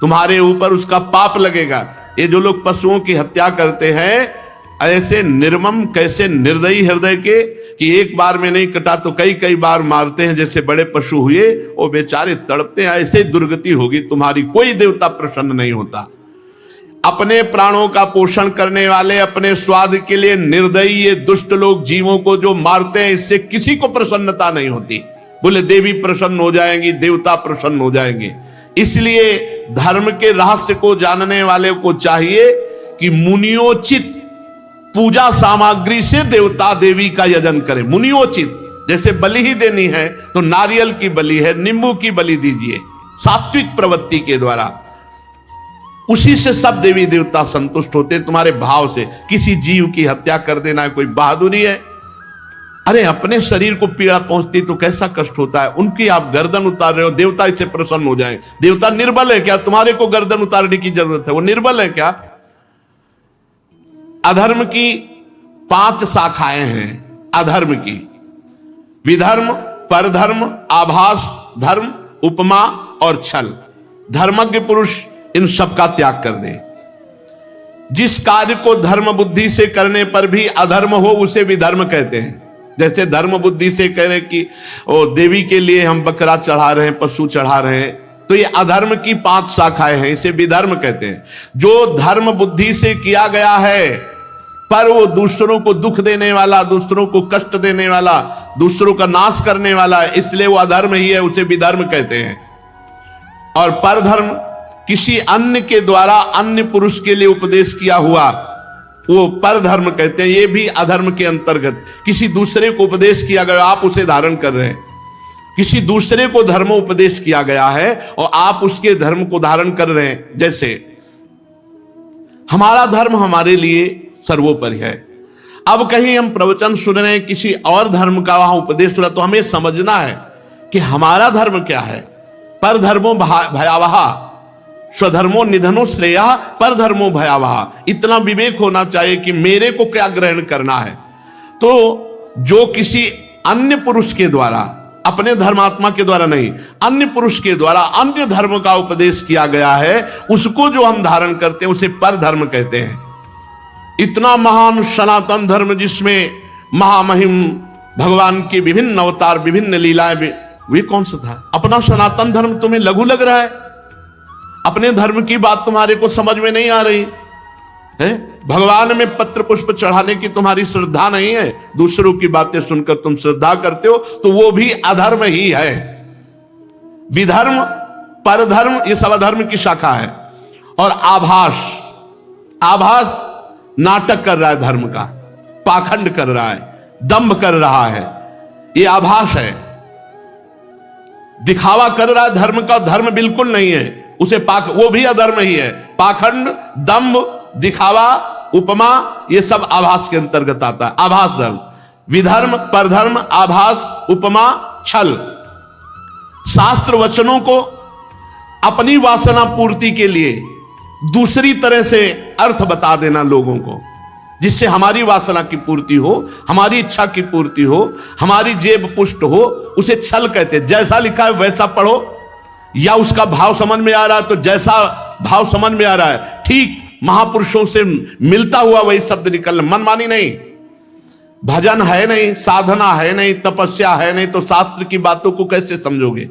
तुम्हारे ऊपर उसका पाप लगेगा। ये जो लोग पशुओं की हत्या करते हैं, ऐसे निर्मम, कैसे निर्दयी हृदय के कि एक बार में नहीं कटा तो कई कई बार मारते हैं। जैसे बड़े पशु हुए, वो बेचारे तड़पते हैं। ऐसे दुर्गति होगी तुम्हारी, कोई देवता प्रसन्न नहीं होता। अपने प्राणों का पोषण करने वाले, अपने स्वाद के लिए निर्दयी ये दुष्ट लोग जीवों को जो मारते हैं, इससे किसी को प्रसन्नता नहीं होती। बोले देवी प्रसन्न हो जाएंगी, देवता प्रसन्न हो जाएंगे। इसलिए धर्म के रहस्य को जानने वाले को चाहिए कि मुनियोचित पूजा सामग्री से देवता देवी का यजन करें। मुनियोचित, जैसे बलि ही देनी है तो नारियल की बलि है, नींबू की बलि दीजिए सात्विक प्रवृत्ति के द्वारा। उसी से सब देवी देवता संतुष्ट होते तुम्हारे भाव से। किसी जीव की हत्या कर देना कोई बहादुरी है? अरे अपने शरीर को पीड़ा पहुंचती तो कैसा कष्ट होता है। उनकी आप गर्दन उतार रहे हो, देवता इससे प्रसन्न हो जाए। देवता निर्बल है क्या? तुम्हारे को गर्दन उतारने की जरूरत है, वो निर्बल है क्या? अधर्म की 5 शाखाएं हैं अधर्म की: विधर्म, परधर्म, आभास धर्म, उपमा और छल। धर्मज्ञ पुरुष इन सब का त्याग कर दे। जिस कार्य को धर्म बुद्धि से करने पर भी अधर्म हो उसे विधर्म कहते हैं। जैसे धर्म बुद्धि से कह रहे कि ओ देवी के लिए हम बकरा चढ़ा रहे हैं, पशु चढ़ा रहे हैं, तो ये अधर्म की 5 शाखाएं हैं, इसे विधर्म कहते हैं। जो धर्म बुद्धि से किया गया है पर वो दूसरों को दुख देने वाला, दूसरों को कष्ट देने वाला, दूसरों का नाश करने वाला है, इसलिए वो अधर्म ही है, उसे विधर्म कहते हैं। और परधर्म, किसी अन्य के द्वारा अन्य पुरुष के लिए उपदेश किया हुआ, वो परधर्म कहते हैं। ये भी अधर्म के अंतर्गत। किसी दूसरे को उपदेश किया गया, आप उसे धारण कर रहे हैं। किसी दूसरे को धर्म उपदेश किया गया है और आप उसके धर्म को धारण कर रहे हैं। जैसे हमारा धर्म हमारे लिए सर्वोपरि है। अब कहीं हम प्रवचन सुन रहे हैं, किसी और धर्म का वहां उपदेश हो रहा, तो हमें समझना है कि हमारा धर्म क्या है। पर धर्मो भयावह, स्वधर्मो निधनो श्रेया, पर धर्मो भयावह। इतना विवेक होना चाहिए कि मेरे को क्या ग्रहण करना है। तो जो किसी अन्य पुरुष के द्वारा, अपने धर्मात्मा के द्वारा नहीं, अन्य पुरुष के द्वारा अन्य धर्म का उपदेश किया गया है, उसको जो हम धारण करते हैं उसे पर धर्म कहते हैं। इतना महान सनातन धर्म जिसमें महामहिम भगवान के विभिन्न अवतार, विभिन्न लीलाएं, वे कौन सा था? अपना सनातन धर्म तुम्हें लघु लग रहा है? अपने धर्म की बात तुम्हारे को समझ में नहीं आ रही है? भगवान में पत्र पुष्प चढ़ाने की तुम्हारी श्रद्धा नहीं है, दूसरों की बातें सुनकर तुम श्रद्धा करते हो, तो वो भी अधर्म ही है। विधर्म, परधर्म, ये सब अधर्म की शाखा है। और आभास, आभास नाटक कर रहा है धर्म का, पाखंड कर रहा है, दंभ कर रहा है, ये आभास है। दिखावा कर रहा है धर्म का, धर्म बिल्कुल नहीं है उसे, वो भी अधर्म ही है। पाखंड, दंभ, दिखावा, उपमा, ये सब आभास के अंतर्गत आता है। आभास धर्म, विधर्म, परधर्म, आभास, उपमा, छल। शास्त्र वचनों को अपनी वासना पूर्ति के लिए दूसरी तरह से अर्थ बता देना लोगों को, जिससे हमारी वासना की पूर्ति हो, हमारी इच्छा की पूर्ति हो, हमारी जेब पुष्ट हो, उसे छल कहते हैं। जैसा लिखा है वैसा पढ़ो, या उसका भाव समझ में आ रहा है तो जैसा भाव समझ में आ रहा है ठीक महापुरुषों से मिलता हुआ वही शब्द निकलना, मनमानी नहीं। भजन है नहीं, साधना है नहीं, तपस्या है नहीं, तो शास्त्र की बातों को कैसे समझोगे?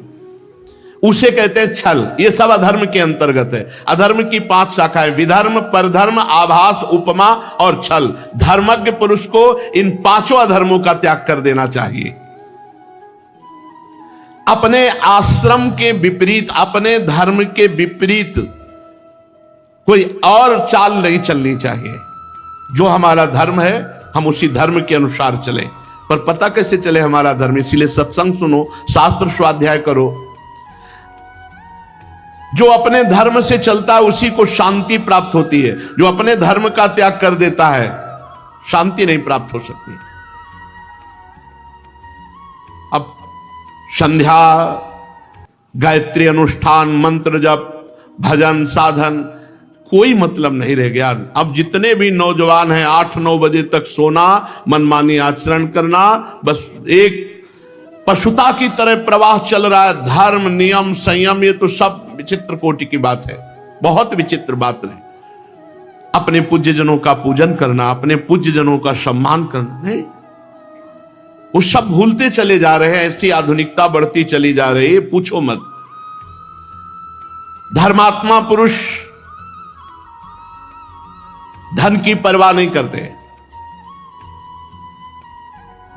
उसे कहते हैं छल। ये सब अधर्म के अंतर्गत है। अधर्म की 5 शाखाएं, विधर्म, परधर्म, आभास, उपमा और छल। धर्मज्ञ पुरुष को इन 5 अधर्मों का त्याग कर देना चाहिए। अपने आश्रम के विपरीत, अपने धर्म के विपरीत कोई और चाल नहीं चलनी चाहिए। जो हमारा धर्म है हम उसी धर्म के अनुसार चले। पर पता कैसे चले हमारा धर्म? इसीलिए सत्संग सुनो, शास्त्र स्वाध्याय करो। जो अपने धर्म से चलता है उसी को शांति प्राप्त होती है। जो अपने धर्म का त्याग कर देता है शांति नहीं प्राप्त हो सकती। अब संध्या, गायत्री अनुष्ठान, मंत्र जप, भजन, साधन, कोई मतलब नहीं रह गया। अब जितने भी नौजवान हैं 8-9 बजे तक सोना, मनमानी आचरण करना, बस एक पशुता की तरह प्रवाह चल रहा है। धर्म, नियम, संयम, ये तो सब विचित्र कोटि की बात है, बहुत विचित्र बात है। अपने पूज्य जनों का पूजन करना, अपने पूज्य जनों का सम्मान करना नहीं, वो सब भूलते चले जा रहे हैं। ऐसी आधुनिकता बढ़ती चली जा रही है, पूछो मत। धर्मात्मा पुरुष धन की परवाह नहीं करते।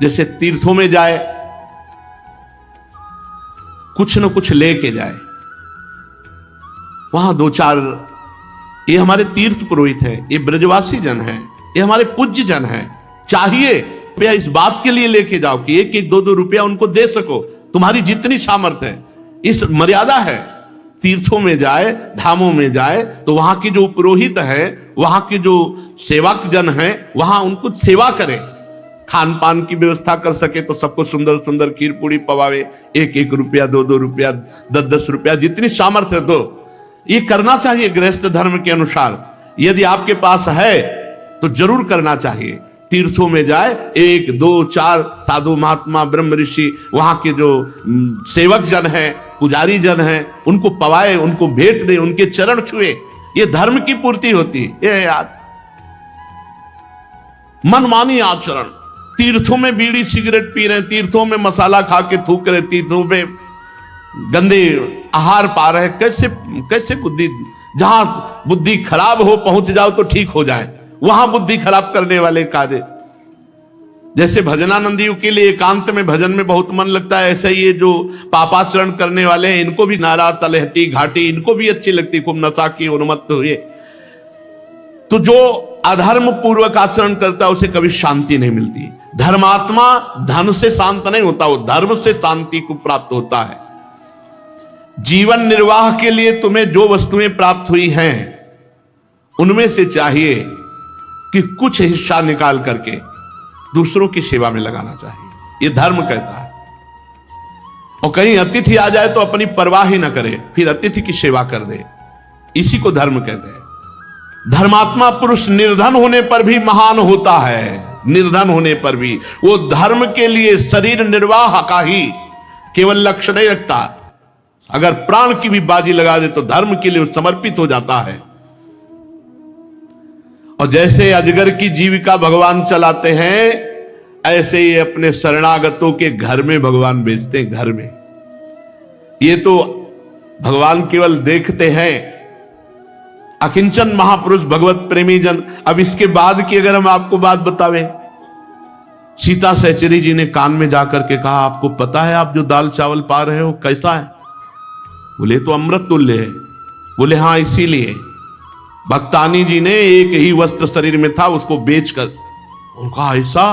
जैसे तीर्थों में जाए कुछ न कुछ लेके जाए, वहां 2-4, ये हमारे तीर्थ पुरोहित हैं, ये ब्रजवासी जन हैं, ये हमारे पूज्य जन हैं। चाहिए रुपया इस बात के लिए लेके जाओ कि 1-1, 2-2 रुपया उनको दे सको, तुम्हारी जितनी सामर्थ्य है। इस मर्यादा है। तीर्थों में जाए, धामों में जाए तो वहां की जो पुरोहित है, वहां के जो सेवक जन हैं, वहां उनको सेवा करें। खान पान की व्यवस्था कर सके तो सबको सुंदर सुंदर खीर पूड़ी पवावे, 1-1 रुपया, 2-2 रुपया, 10-10 रुपया, जितनी सामर्थ्य दो। ये करना चाहिए गृहस्थ धर्म के अनुसार। यदि आपके पास है तो जरूर करना चाहिए। तीर्थों में जाए, 1, 2, 4 साधु महात्मा, ब्रह्म ऋषि, वहां के जो सेवक जन हैं, पुजारी जन हैं, उनको पवाए, उनको भेंट दे, उनके चरण छुए। ये धर्म की पूर्ति होती है। ये याद, मनमानी आचरण, तीर्थों में बीड़ी सिगरेट पी रहे, तीर्थों में मसाला खा के थूक रहे, तीर्थों में गंदे आहार पा रहे। कैसे बुद्धि, जहां बुद्धि खराब हो पहुंच जाओ तो ठीक हो जाए, वहां बुद्धि खराब करने वाले कार्य। जैसे भजनानंदी के लिए एकांत में भजन में बहुत मन लगता है, ऐसे ही ये जो पापाचरण करने वाले हैं इनको भी नारा, तलहटी, घाटी इनको भी अच्छी लगती, खूब नशा की उन्मत्त हुए। तो जो अधर्म पूर्वक आचरण करता है उसे कभी शांति नहीं मिलती। धर्मात्मा धन से शांत नहीं होता, वो धर्म से शांति को प्राप्त होता है। जीवन निर्वाह के लिए तुम्हें जो वस्तुएं प्राप्त हुई हैं उनमें से चाहिए कि कुछ हिस्सा निकाल करके दूसरों की सेवा में लगाना चाहिए। ये धर्म कहता है। और कहीं अतिथि आ जाए तो अपनी परवाह ही ना करे, फिर अतिथि की सेवा कर दे, इसी को धर्म कहते हैं। धर्मात्मा पुरुष निर्धन होने पर भी महान होता है। निर्धन होने पर भी वो धर्म के लिए शरीर निर्वाह का ही केवल लक्ष्य नहीं रखता, अगर प्राण की भी बाजी लगा दे तो धर्म के लिए समर्पित हो जाता है। और जैसे अजगर की जीविका भगवान चलाते हैं, ऐसे ही अपने शरणागतों के घर में भगवान भेजते हैं। घर में ये तो भगवान केवल देखते हैं। अकिंचन महापुरुष, भगवत प्रेमी जन। अब इसके बाद की अगर हम आपको बात बतावें, सीता सहचरी जी ने कान में जाकर के कहा, आपको पता है आप जो दाल चावल पा रहे हो कैसा है? बोले तो अमृत तुल्य है। बोले हाँ, इसीलिए भक्तानी जी ने एक ही वस्त्र शरीर में था, उसको बेचकर। उनका ऐसा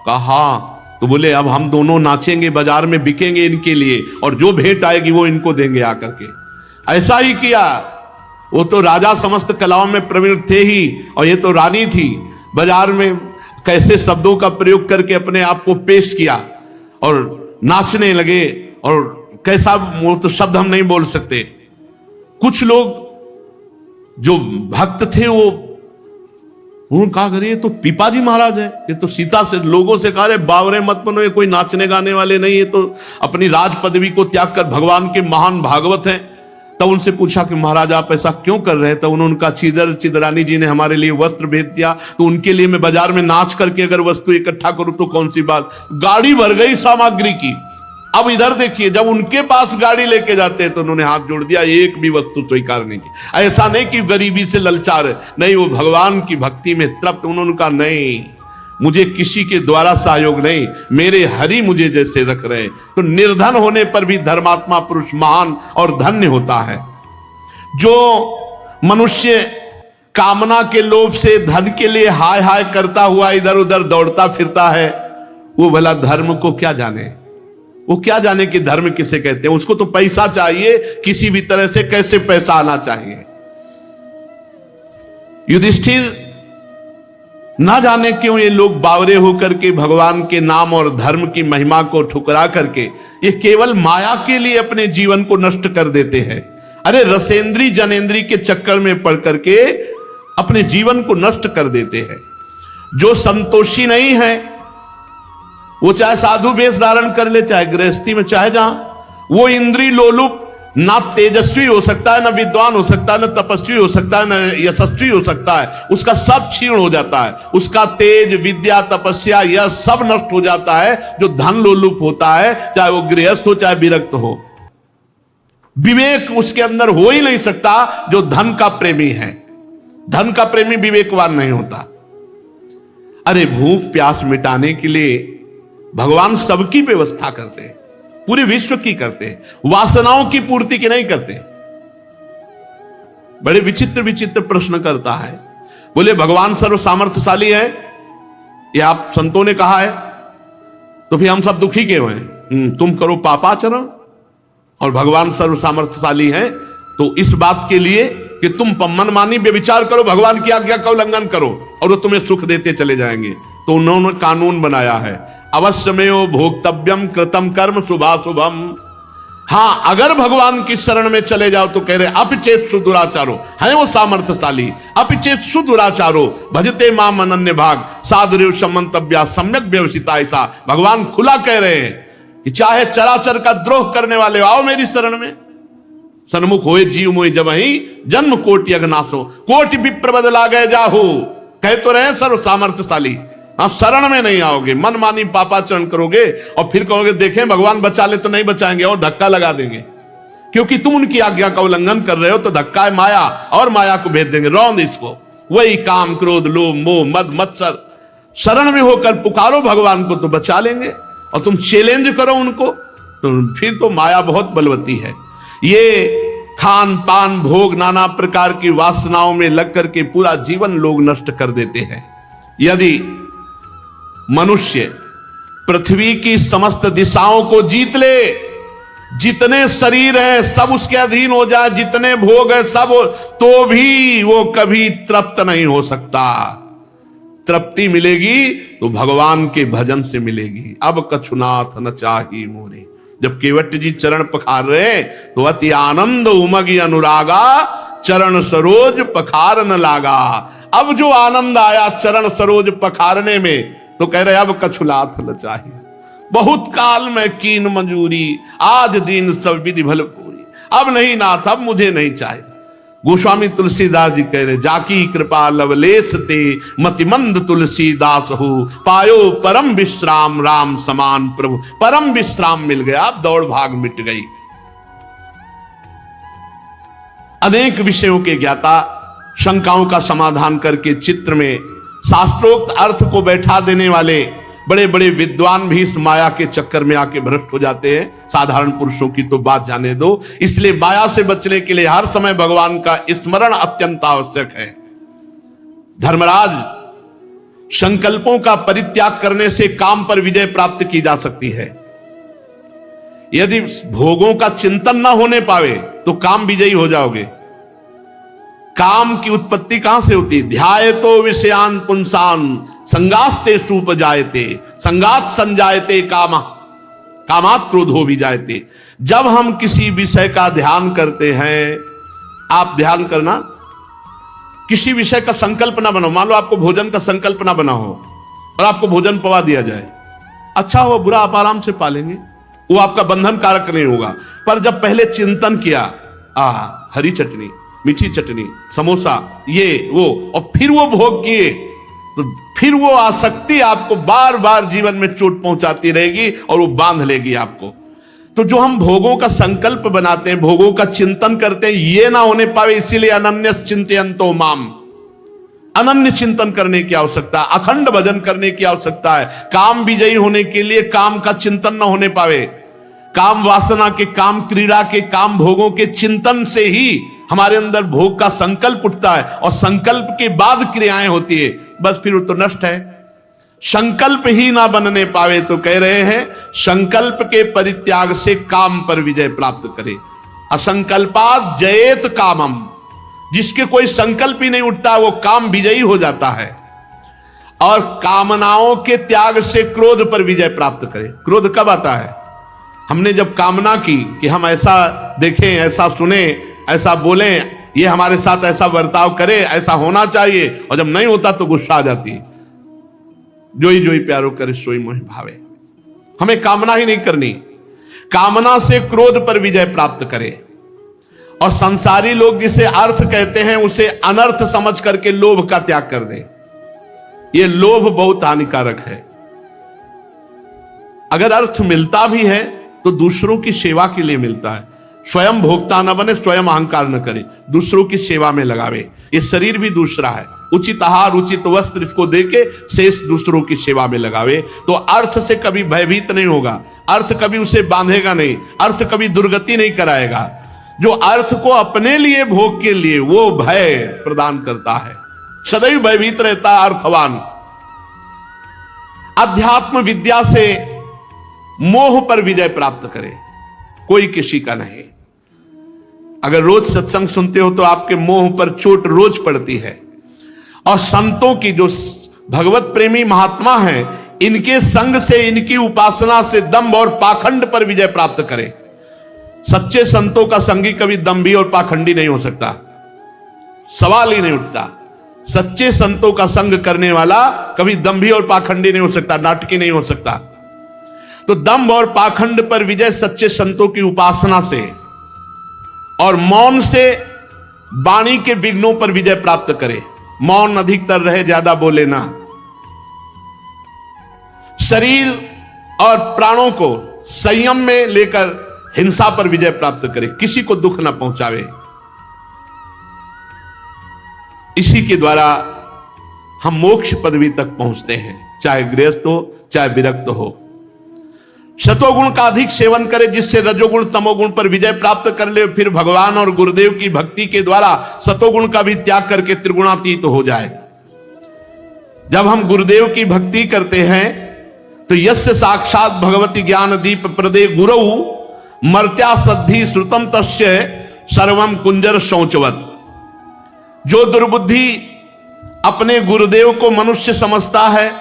कहा तो बोले अब हम दोनों नाचेंगे, बाजार में बिकेंगे इनके लिए, और जो भेंट आएगी वो इनको देंगे आकर के। ऐसा ही किया। वो तो राजा समस्त कलाओं में प्रवीण थे ही, और ये तो रानी थी। बाजार में कैसे शब्दों का प्रयोग करके अपने आप को पेश किया और नाचने लगे। और कैसा, वो तो शब्द हम नहीं बोल सकते। कुछ लोग जो भक्त थे वो उन्होंने कहा अरे ये तो पिपाजी महाराज है, ये तो सीता से लोगों से कहा रहे बावरे मत बनो, ये कोई नाचने गाने वाले नहीं, ये तो अपनी राज पदवी को त्याग कर भगवान के महान भागवत हैं। तब उनसे पूछा कि महाराज आप ऐसा क्यों कर रहे हैं? तब उन्होंने कहा चिदरानी जी ने हमारे लिए वस्त्र भेज दिया, तो उनके लिए मैं बाजार में नाच करके अगर वस्तु इकट्ठा करूं तो कौन सी बात, गाड़ी भर गई सामग्री की। अब इधर देखिए, जब उनके पास गाड़ी लेके जाते हैं तो उन्होंने हाथ जोड़ दिया, एक भी वस्तु स्वीकार नहीं की। ऐसा नहीं कि गरीबी से ललचार है, नहीं, वो भगवान की भक्ति में तृप्त। उन्होंने कहा नहीं, मुझे किसी के द्वारा सहयोग नहीं, मेरे हरि मुझे जैसे रख रहे हैं। तो निर्धन होने पर भी धर्मात्मा पुरुष महान और धन्य होता है। जो मनुष्य कामना के लोभ से धन के लिए हाय हाय करता हुआ इधर उधर दौड़ता फिरता है, वो भला धर्म को क्या जाने, वो क्या जाने कि धर्म किसे कहते हैं। उसको तो पैसा चाहिए, किसी भी तरह से कैसे पैसा आना चाहिए। युधिष्ठिर ना जाने क्यों ये लोग बावरे होकर के भगवान के नाम और धर्म की महिमा को ठुकरा करके ये केवल माया के लिए अपने जीवन को नष्ट कर देते हैं। अरे रसेंद्री जनेंद्री के चक्कर में पड़ करके अपने जीवन को नष्ट कर देते हैं। जो संतोषी नहीं है वो चाहे साधु वेश धारण कर ले, चाहे गृहस्थी में, चाहे जहां, वो इंद्री लोलुप ना तेजस्वी हो सकता है, ना विद्वान हो सकता है, ना तपस्वी हो सकता है, ना यशस्वी हो सकता है। उसका सब क्षीण हो जाता है, उसका तेज, विद्या, तपस्या, यह सब नष्ट हो जाता है। जो धन लोलुप होता है, चाहे वो गृहस्थ हो चाहे विरक्त हो, विवेक उसके अंदर हो ही नहीं सकता। जो धन का प्रेमी है, धन का प्रेमी विवेकवान नहीं होता। अरे भूख प्यास मिटाने के लिए भगवान सबकी व्यवस्था करते हैं, पूरे विश्व की करते हैं, वासनाओं की पूर्ति की नहीं करते। बड़े विचित्र विचित्र प्रश्न करता है, बोले भगवान सर्व सामर्थ्यशाली है, ये आप संतों ने कहा है, तो फिर हम सब दुखी क्यों हैं? तुम करो पापाचरण और भगवान सर्व सामर्थ्यशाली है, तो इस बात के लिए कि तुम मनमानी व्यभिचार करो, भगवान की आज्ञा का उल्लंघन करो और वो तुम्हें सुख देते चले जाएंगे। तो उन्होंने कानून बनाया है, अवश्यमेव भोक्तव्यम कृतम कर्म शुभाशुभम। हां, अगर भगवान की शरण में चले जाओ तो कह रहे अपिचेत सुदुराचारो, है वो सामर्थ्यशाली, अपिचेत सुदुराचारो भजते माम अनन्य भाग साधुरेव समंतव्या सम्यक व्यवसिता। ऐसा भगवान खुला कह रहे हैं कि चाहे चराचर का द्रोह करने वाले आओ मेरी शरण में, सन्मुख होए जीव मोहि जबहि जन्म कोटि अघनासो कोटि विप्र बदला गए जाहु। कह तो रहे सर्व सामर्थ्यशाली, आप शरण में नहीं आओगे, मनमानी पापाचरण करोगे और फिर कहोगे देखें भगवान बचा ले, तो नहीं बचाएंगे और धक्का लगा देंगे, क्योंकि तुम उनकी आज्ञा का उल्लंघन कर रहे हो। तो धक्का है माया, और माया को भेज देंगे, रौंद इसको। वही काम क्रोध लोभ मोह मद मत्सर, शरण में होकर पुकारो भगवान को तो बचा लेंगे, और तुम चैलेंज करो उनको तो फिर तो माया बहुत बलवती है। ये खान पान भोग नाना प्रकार की वासनाओं में लग करके पूरा जीवन लोग नष्ट कर देते हैं। यदि मनुष्य पृथ्वी की समस्त दिशाओं को जीत ले, जितने शरीर है सब उसके अधीन हो जाए, जितने भोग है सब, तो भी वो कभी तृप्त नहीं हो सकता। तृप्ति मिलेगी तो भगवान के भजन से मिलेगी। अब कछुनाथ न चाही मोरे, जब केवट जी चरण पखार रहे तो अति आनंद उमगी अनुरागा चरण सरोज पखार न लागा। अब जो आनंद आया चरण सरोज पखारने में, तो कह रहे अब कछुलाथ न चाहिए, बहुत काल में कीन मंजूरी, आज दिन सब विधि भल पूरी। अब नहीं नाथ, अब मुझे नहीं चाहिए। गोस्वामी तुलसीदास जी कह रहे जाकी कृपा लवलेश ते मतिमंद तुलसीदास हो, पायो परम विश्राम राम समान प्रभु। परम विश्राम मिल गया, अब दौड़ भाग मिट गई। अनेक विषयों के ज्ञाता शंकाओं का समाधान करके चित्र में शास्त्रोक्त अर्थ को बैठा देने वाले बड़े बड़े विद्वान भी इस माया के चक्कर में आके भ्रष्ट हो जाते हैं। साधारण पुरुषों की तो बात जाने दो। इसलिए माया से बचने के लिए हर समय भगवान का स्मरण अत्यंत आवश्यक है। धर्मराज, संकल्पों का परित्याग करने से काम पर विजय प्राप्त की जा सकती है। यदि भोगों का चिंतन ना होने पावे तो काम विजयी हो जाओगे। काम की उत्पत्ति कहां से होती है? ध्यायतो विषयान पुंसान संगास्ते सूप जायते संगात संजायते कामा कामात क्रोधो भी जायते। जब हम किसी विषय का ध्यान करते हैं, आप ध्यान करना, किसी विषय का संकल्प ना बनाओ। मान लो आपको भोजन का संकल्प ना बना हो और आपको भोजन पवा दिया जाए, अच्छा हो बुरा आप आराम से पालेंगे, वो आपका बंधन कारक नहीं होगा। पर जब पहले चिंतन किया, हरी चटनी, मीठी चटनी, समोसा, ये वो, और फिर वो भोग किए, तो फिर वो आसक्ति आपको बार बार जीवन में चोट पहुंचाती रहेगी और वो बांध लेगी आपको। तो जो हम भोगों का संकल्प बनाते हैं, भोगों का चिंतन करते हैं, ये ना होने पावे, इसीलिए अनन्य चिंतयन्तो माम, अनन्य चिंतन करने की आवश्यकता, अखंड भजन करने की आवश्यकता है। काम विजयी होने के लिए काम का चिंतन ना होने पावे, काम वासना के, काम क्रीड़ा के, काम भोगों के चिंतन से ही हमारे अंदर भोग का संकल्प उठता है और संकल्प के बाद क्रियाएं होती है, बस फिर वो तो नष्ट है। संकल्प ही ना बनने पावे तो कह रहे हैं संकल्प के परित्याग से काम पर विजय प्राप्त करे। असंकल्पात जयेत कामम, जिसके कोई संकल्प ही नहीं उठता वो काम विजयी हो जाता है। और कामनाओं के त्याग से क्रोध पर विजय प्राप्त करे। क्रोध कब आता है? हमने जब कामना की कि हम ऐसा देखें, ऐसा सुने, ऐसा बोलें, ये हमारे साथ ऐसा बर्ताव करे, ऐसा होना चाहिए, और जब नहीं होता तो गुस्सा आ जाती है। जोई जोई प्यारो करे सोई मोहि भावे। हमें कामना ही नहीं करनी, कामना से क्रोध पर विजय प्राप्त करे। और संसारी लोग जिसे अर्थ कहते हैं उसे अनर्थ समझ करके लोभ का त्याग कर दे। यह लोभ बहुत हानिकारक है। अगर अर्थ मिलता भी है तो दूसरों की सेवा के लिए मिलता है। स्वयं भोक्ता न बने, स्वयं अहंकार न करे, दूसरों की सेवा में लगावे। ये शरीर भी दूसरा है, उचित आहार, उचित वस्त्र इसको देके शेष दूसरों की सेवा में लगावे। तो अर्थ से कभी भयभीत नहीं होगा, अर्थ कभी उसे बांधेगा नहीं, अर्थ कभी दुर्गति नहीं कराएगा। जो अर्थ को अपने लिए, भोग के लिए, वो भय प्रदान करता है, सदैव भयभीत रहता है अर्थवान। अध्यात्म विद्या से मोह पर विजय प्राप्त करे, कोई किसी का नहीं। अगर रोज सत्संग सुनते हो तो आपके मोह पर चोट रोज पड़ती है। और संतों की, जो भगवत प्रेमी महात्मा हैं, इनके संग से, इनकी उपासना से दंभ और पाखंड पर विजय प्राप्त करे। सच्चे संतों का संगी कभी दंभी और पाखंडी नहीं हो सकता, सवाल ही नहीं उठता। सच्चे संतों का संग करने वाला कभी दंभी और पाखंडी नहीं हो सकता, नाटकी नहीं हो सकता। तो दंभ और पाखंड पर विजय सच्चे संतों की उपासना से और मौन से वाणी के विघ्नों पर विजय प्राप्त करे। मौन अधिकतर रहे, ज्यादा बोले ना। शरीर और प्राणों को संयम में लेकर हिंसा पर विजय प्राप्त करे, किसी को दुख ना पहुंचावे। इसी के द्वारा हम मोक्ष पदवी तक पहुंचते हैं, चाहे गृहस्थ हो चाहे विरक्त हो। शतोगुण का अधिक सेवन करे, जिससे रजोगुण तमोगुण पर विजय प्राप्त कर ले। फिर भगवान और गुरुदेव की भक्ति के द्वारा सतोगुण का भी त्याग करके त्रिगुणातीत हो जाए। जब हम गुरुदेव की भक्ति करते हैं तो यस्य साक्षात भगवती ज्ञान दीप प्रदे गुरु मर्त्या सद्धि श्रुतम तस्य सर्वम कुंजर शौचवत। जो दुर्बुद्धि अपने गुरुदेव को मनुष्य समझता है,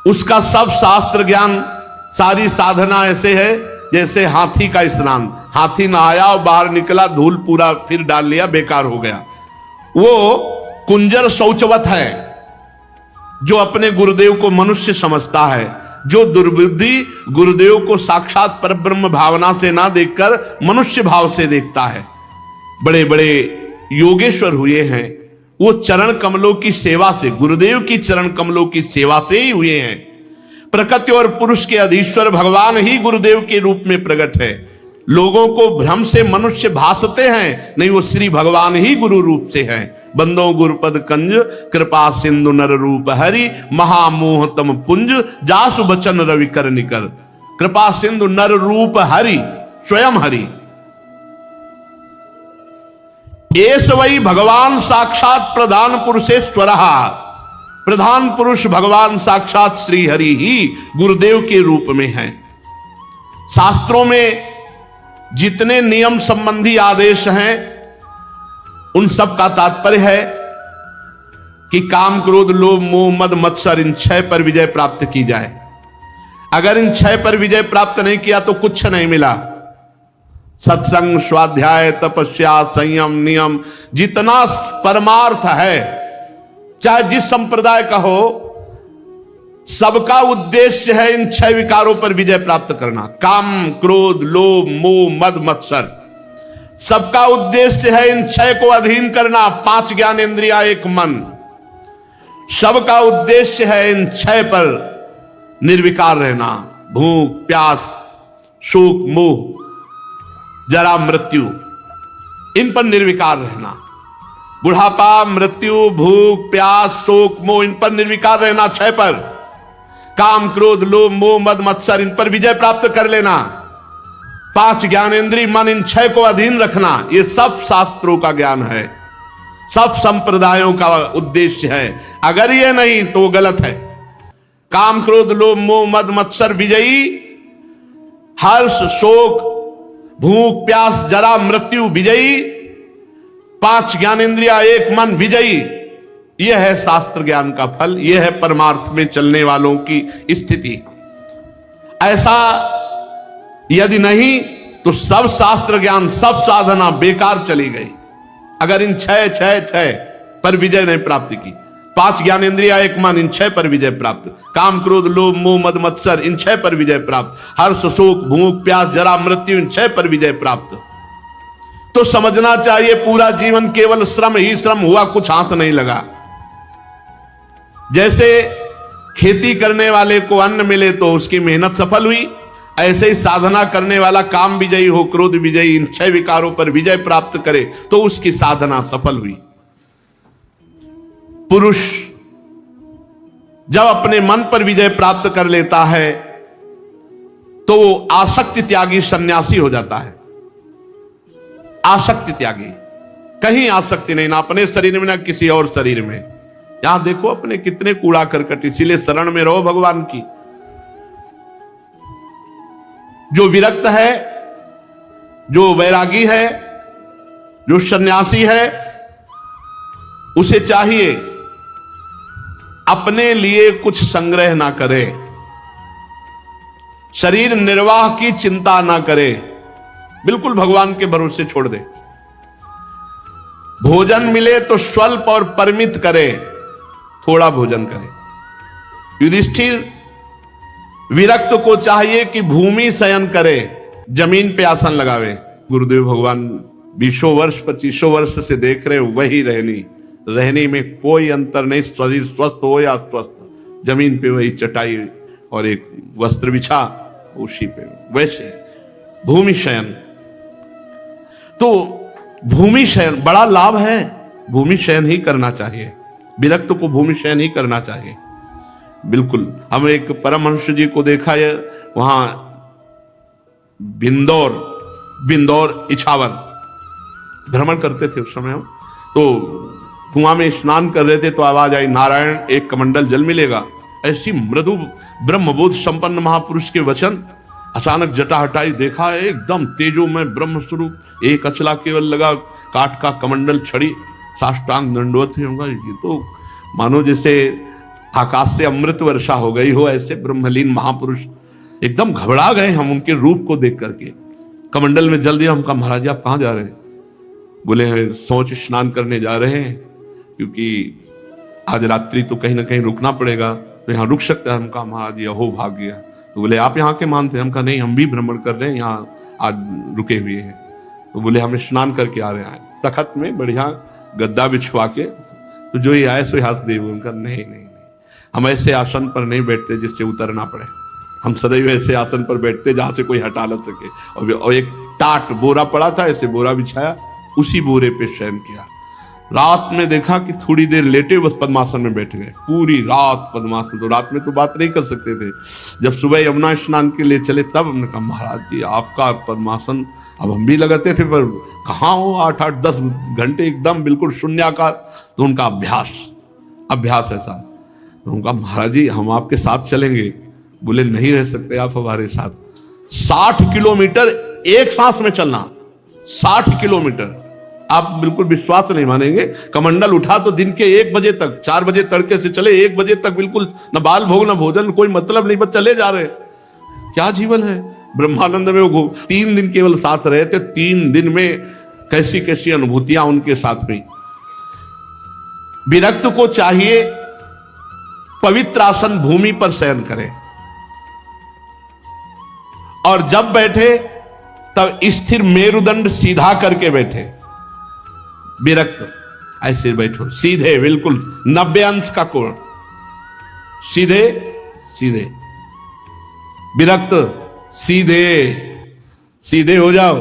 उसका सब शास्त्र ज्ञान, सारी साधना ऐसे है जैसे हाथी का स्नान। हाथी नहाया और बाहर निकला, धूल पूरा फिर डाल लिया, बेकार हो गया। वो कुंजर शौचवत है जो अपने गुरुदेव को मनुष्य समझता है। जो दुर्बुद्धि गुरुदेव को साक्षात परब्रह्म भावना से ना देखकर मनुष्य भाव से देखता है। बड़े बड़े योगेश्वर हुए हैं, वो चरण कमलों की सेवा से, गुरुदेव की चरण कमलों की सेवा से ही हुए हैं। प्रकृति और पुरुष के अधीश्वर भगवान ही गुरुदेव के रूप में प्रकट है। लोगों को भ्रम से मनुष्य भासते हैं, नहीं, वो श्री भगवान ही गुरु रूप से हैं। बंदो गुरुपद कंज कृपा सिंधु नर रूप हरि महामोह तम पुंज जासु बचन रवि कर निकर। कृपा सिंधु नर रूप हरि, स्वयं हरि। एस वही भगवान साक्षात प्रधान पुरुषेश्वर। प्रधान पुरुष भगवान साक्षात श्री हरि ही गुरुदेव के रूप में हैं। शास्त्रों में जितने नियम संबंधी आदेश हैं, उन सब का तात्पर्य है कि काम क्रोध लोभ मोह मद मत्सर, इन 6 पर विजय प्राप्त की जाए। अगर इन 6 पर विजय प्राप्त नहीं किया तो कुछ नहीं मिला। सत्संग, स्वाध्याय, तपस्या, संयम, नियम, जितना परमार्थ है, चाहे जिस संप्रदाय का हो, सबका उद्देश्य है इन 6 विकारों पर विजय प्राप्त करना। काम, क्रोध, लोभ, मोह, मद, मत्सर, सबका उद्देश्य है इन 6 को अधीन करना। 5 ज्ञानेंद्रिया, 1 मन, सबका उद्देश्य है इन 6 पर निर्विकार रहना। भूख, प्यास, शोक, मोह, जरा, मृत्यु, इन पर निर्विकार रहना। बुढ़ापा, मृत्यु, भूख, प्यास, शोक, मोह, इन पर निर्विकार रहना। 6 पर काम, क्रोध, लोभ, मोह, मद, मत्सर, इन पर विजय प्राप्त कर लेना। 5 ज्ञानेंद्रिय, मन, इन 6 को अधीन रखना। ये सब शास्त्रों का ज्ञान है, सब संप्रदायों का उद्देश्य है। अगर ये नहीं तो गलत है। काम, क्रोध, लोभ, मोह, मद, मत्सर विजयी, हर्ष, शोक, भूख, प्यास, जरा, मृत्यु विजयी, 5 ज्ञानेंद्रिया, 1 मन विजयी। यह है शास्त्र ज्ञान का फल, यह है परमार्थ में चलने वालों की स्थिति। ऐसा यदि नहीं तो सब शास्त्र ज्ञान, सब साधना बेकार चली गई। अगर इन 6 पर विजय नहीं प्राप्त की, 5 ज्ञानेंद्रिया, 1 मन, इन 6 पर विजय प्राप्त, काम, क्रोध, लोभ, मोह, मद, मत्सर, इन 6 पर विजय प्राप्त, हर्ष, शोक, भूख, प्यास, जरा, मृत्यु, इन 6 पर विजय प्राप्त, तो समझना चाहिए पूरा जीवन केवल श्रम ही श्रम हुआ, कुछ हाथ नहीं लगा। जैसे खेती करने वाले को अन्न मिले तो उसकी मेहनत सफल हुई, ऐसे ही साधना करने वाला काम विजयी हो, क्रोध विजयी, इन 6 विकारों पर विजय प्राप्त करे तो उसकी साधना सफल हुई। पुरुष जब अपने मन पर विजय प्राप्त कर लेता है तो वो आसक्ति त्यागी सन्यासी हो जाता है। आसक्ति त्यागी, कहीं आसक्ति नहीं, ना अपने शरीर में ना किसी और शरीर में। यहां देखो अपने कितने कूड़ा करकट, इसीलिए शरण में रहो भगवान की। जो विरक्त है, जो वैरागी है, जो सन्यासी है, उसे चाहिए अपने लिए कुछ संग्रह ना करे, शरीर निर्वाह की चिंता ना करे, बिल्कुल भगवान के भरोसे छोड़ दे। भोजन मिले तो स्वल्प और परिमित करे, थोड़ा भोजन करे। युधिष्ठिर विरक्त को चाहिए कि भूमि शयन करे, जमीन पे आसन लगावे। गुरुदेव भगवान 20 वर्ष 25 वर्ष से देख रहे, वही रहनी में कोई अंतर नहीं, शरीर स्वस्थ हो या अस्वस्थ, जमीन पे वही चटाई और एक वस्त्र बिछा उसी पे, वैसे भूमि शयन। तो भूमि शयन बड़ा लाभ है, भूमि शयन ही करना चाहिए, विरक्त को भूमि शयन ही करना चाहिए। बिल्कुल, हम एक परमहंस जी को देखा है, वहां बिंदौर इछावर भ्रमण करते थे उस समय हम, तो कुआं में स्नान कर रहे थे तो आवाज आई, नारायण एक कमंडल जल मिलेगा। ऐसी मृदु ब्रह्मबोध संपन्न महापुरुष के वचन। अचानक जटा हटाई, देखा एकदम तेजो में ब्रह्म स्वरूप, एक अचला केवल लगा, काठ का कमंडल छड़ी, साष्टांग दंडवत होगा। ये तो मानो जैसे आकाश से अमृत वर्षा हो गई हो, ऐसे ब्रह्मलीन महापुरुष। एकदम घबरा गए हम उनके रूप को देख करके। कमंडल में जल दिया। हम कहा महाराज आप कहाँ जा रहे हैं? बोले सोच स्नान करने जा रहे हैं, क्योंकि आज रात्रि तो कहीं ना कहीं रुकना पड़ेगा, तो यहाँ रुक सकता है। हम कहा महाराज यह हो भाग्य। तो बोले आप यहाँ के मानते? हम कहा नहीं, हम भी भ्रमण कर रहे हैं, यहाँ आज रुके हुए हैं। तो बोले हम स्नान करके आ रहे हैं, तखत में बढ़िया गद्दा बिछवा के, तो जो ही आए सो हाथ दे। उनका नहीं, हम ऐसे आसन पर नहीं बैठते जिससे उतरना पड़े, हम सदैव ऐसे आसन पर बैठते जहां से कोई हटा न सके। और एक टाट बोरा पड़ा था, ऐसे बोरा बिछाया, उसी बोरे पे शयन किया। रात में देखा कि थोड़ी देर लेटे, बस पद्मासन में बैठ गए, पूरी रात पद्मासन। तो रात में तो बात नहीं कर सकते थे। जब सुबह यमुना स्नान के लिए चले तब हमने कहा महाराज जी आपका पद्मासन, अब हम भी लगाते थे पर कहाँ हो, 8-10 घंटे एकदम बिल्कुल शून्याकार। तो उनका अभ्यास ऐसा। तो उनका महाराज जी हम आपके साथ चलेंगे। बोले नहीं रह सकते आप हमारे साथ। 60 किलोमीटर एक सांस में चलना, 60 किलोमीटर। आप बिल्कुल विश्वास नहीं मानेंगे। कमंडल उठा तो दिन के 1 बजे तक, 4 बजे तड़के से चले, 1 बजे तक बिल्कुल न बाल भोग न भोजन, कोई मतलब नहीं, बस चले जा रहे। क्या जीवन है। ब्रह्मानंद में वो 3 दिन केवल साथ रहे थे, 3 दिन में कैसी कैसी अनुभूतियां उनके साथ हुई। विरक्त को चाहिए पवित्र आसन भूमि पर शयन करे, और जब बैठे तब स्थिर मेरुदंड सीधा करके बैठे। विरक्त ऐसे बैठो, सीधे, बिल्कुल 90 अंश का कोण, सीधे सीधे। विरक्त सीधे सीधे हो जाओ,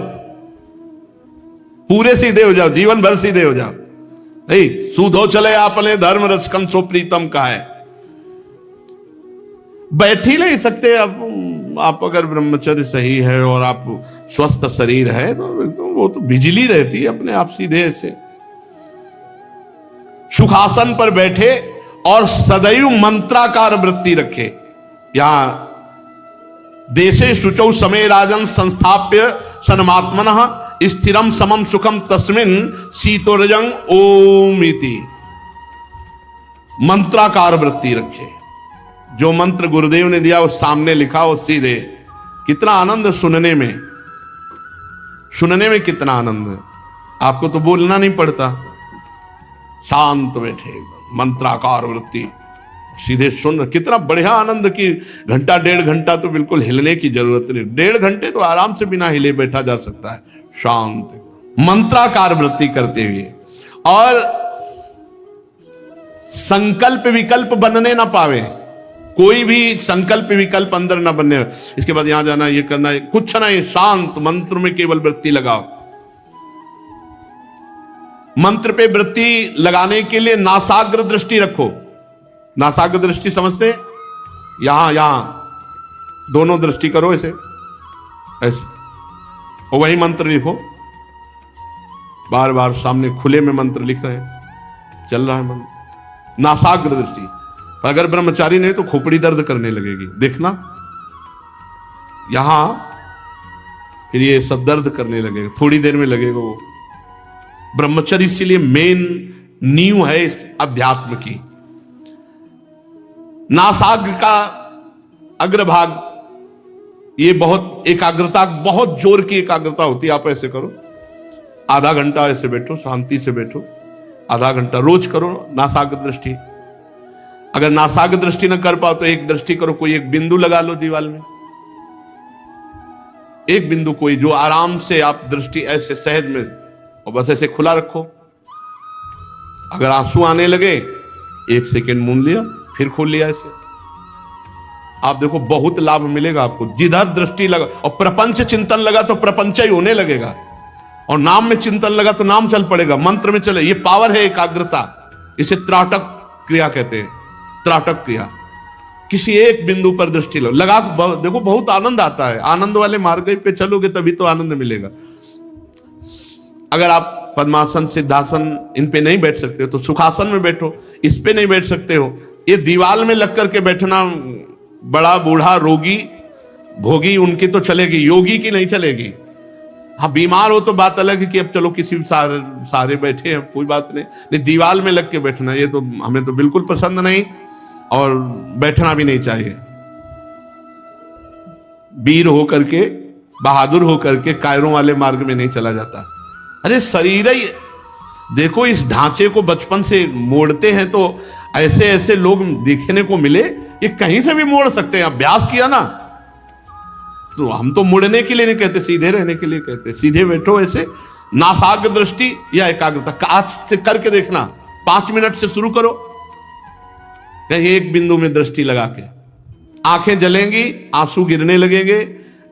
पूरे सीधे हो जाओ, जीवन भर सीधे हो जाओ। नहीं सूधो चले आपने धर्म रसकन सो प्रीतम का है। बैठ ही नहीं सकते आप अगर ब्रह्मचर्य सही है और आप स्वस्थ शरीर है तो वो तो बिजली रहती है अपने आप सीधे ऐसे। सुखासन पर बैठे और सदैव मंत्राकार वृत्ति रखे। यहां देशे शुचौ समय राजन संस्थाप्य सन्मात्मनः स्थिरम समम सुखम तस्मिन शीतोरजंग ओम इति। मंत्राकार वृत्ति रखे। जो मंत्र गुरुदेव ने दिया वो सामने लिखा हो सीधे। कितना आनंद सुनने में कितना आनंद है। आपको तो बोलना नहीं पड़ता, शांत बैठे एकदम मंत्राकार वृत्ति सीधे सुन। कितना बढ़िया आनंद की घंटा 1.5 घंटा तो बिल्कुल हिलने की जरूरत नहीं। 1.5 घंटे तो आराम से बिना हिले बैठा जा सकता है, शांत मंत्राकार वृत्ति करते हुए। और संकल्प विकल्प बनने ना पावे, कोई भी संकल्प विकल्प अंदर ना बनने। इसके बाद यहां जाना, ये करना, कुछ नहीं, शांत मंत्र में केवल वृत्ति लगाओ। मंत्र पे वृत्ति लगाने के लिए नासाग्र दृष्टि रखो। नासाग्र दृष्टि समझते? यहां दोनों दृष्टि करो ऐसे ऐसे, और वही मंत्र लिखो। बार बार सामने खुले में मंत्र लिख रहे हैं, चल रहा है मंत्र। नासाग्र दृष्टि। अगर ब्रह्मचारी नहीं तो खोपड़ी दर्द करने लगेगी, देखना यहां, फिर ये सब दर्द करने लगेगा, थोड़ी देर में लगेगा वो। ब्रह्मचर्य इसीलिए मेन नींव है इस अध्यात्म की। नासाग्र का अग्रभाग, ये बहुत एकाग्रता, बहुत जोर की एकाग्रता होती है। आप ऐसे करो, आधा घंटा ऐसे बैठो, शांति से बैठो, आधा घंटा रोज करो नासाग्र दृष्टि। अगर नासाग्र दृष्टि न कर पाओ तो एक दृष्टि करो, कोई एक बिंदु लगा लो दीवार में, एक बिंदु कोई जो आराम से आप दृष्टि ऐसे सहज में, और बस ऐसे खुला रखो। अगर आंसू आने लगे 1 सेकेंड मूंद लिया, फिर खोल लिया ऐसे। आप देखो बहुत लाभ मिलेगा आपको। जिधर दृष्टि लगा और प्रपंच चिंतन लगा तो प्रपंच ही होने लगेगा, और नाम में चिंतन लगा तो नाम चल पड़ेगा, मंत्र में चले। ये पावर है एकाग्रता, इसे त्राटक क्रिया कहते हैं। त्राटक क्रिया, किसी एक बिंदु पर दृष्टि लगा देखो, बहुत आनंद आता है। आनंद वाले मार्ग पे चलोगे तभी तो आनंद मिलेगा। अगर आप पद्मासन, सिद्धासन इन पे नहीं बैठ सकते हो तो सुखासन में बैठो। इस पे नहीं बैठ सकते हो, ये दीवाल में लग करके बैठना, बड़ा बूढ़ा रोगी भोगी उनकी तो चलेगी, योगी की नहीं चलेगी। हाँ बीमार हो तो बात अलग है कि अब चलो किसी सारे बैठे हैं, कोई बात नहीं। दीवाल में लग के बैठना ये तो हमें तो बिल्कुल पसंद नहीं, और बैठना भी नहीं चाहिए। वीर हो करके, बहादुर हो करके कायरों वाले मार्ग में नहीं चला जाता। अरे शरीर ही देखो, इस ढांचे को बचपन से मोड़ते हैं तो ऐसे ऐसे लोग देखने को मिले, ये कहीं से भी मोड़ सकते हैं। अभ्यास किया ना तो हम तो मुड़ने के लिए नहीं कहते, सीधे रहने के लिए कहते। सीधे बैठो ऐसे, नासाग्र दृष्टि या एकाग्रता आज से करके देखना। 5 मिनट से शुरू करो, कहीं एक बिंदु में दृष्टि लगा के। आंखें जलेंगी, आंसू गिरने लगेंगे,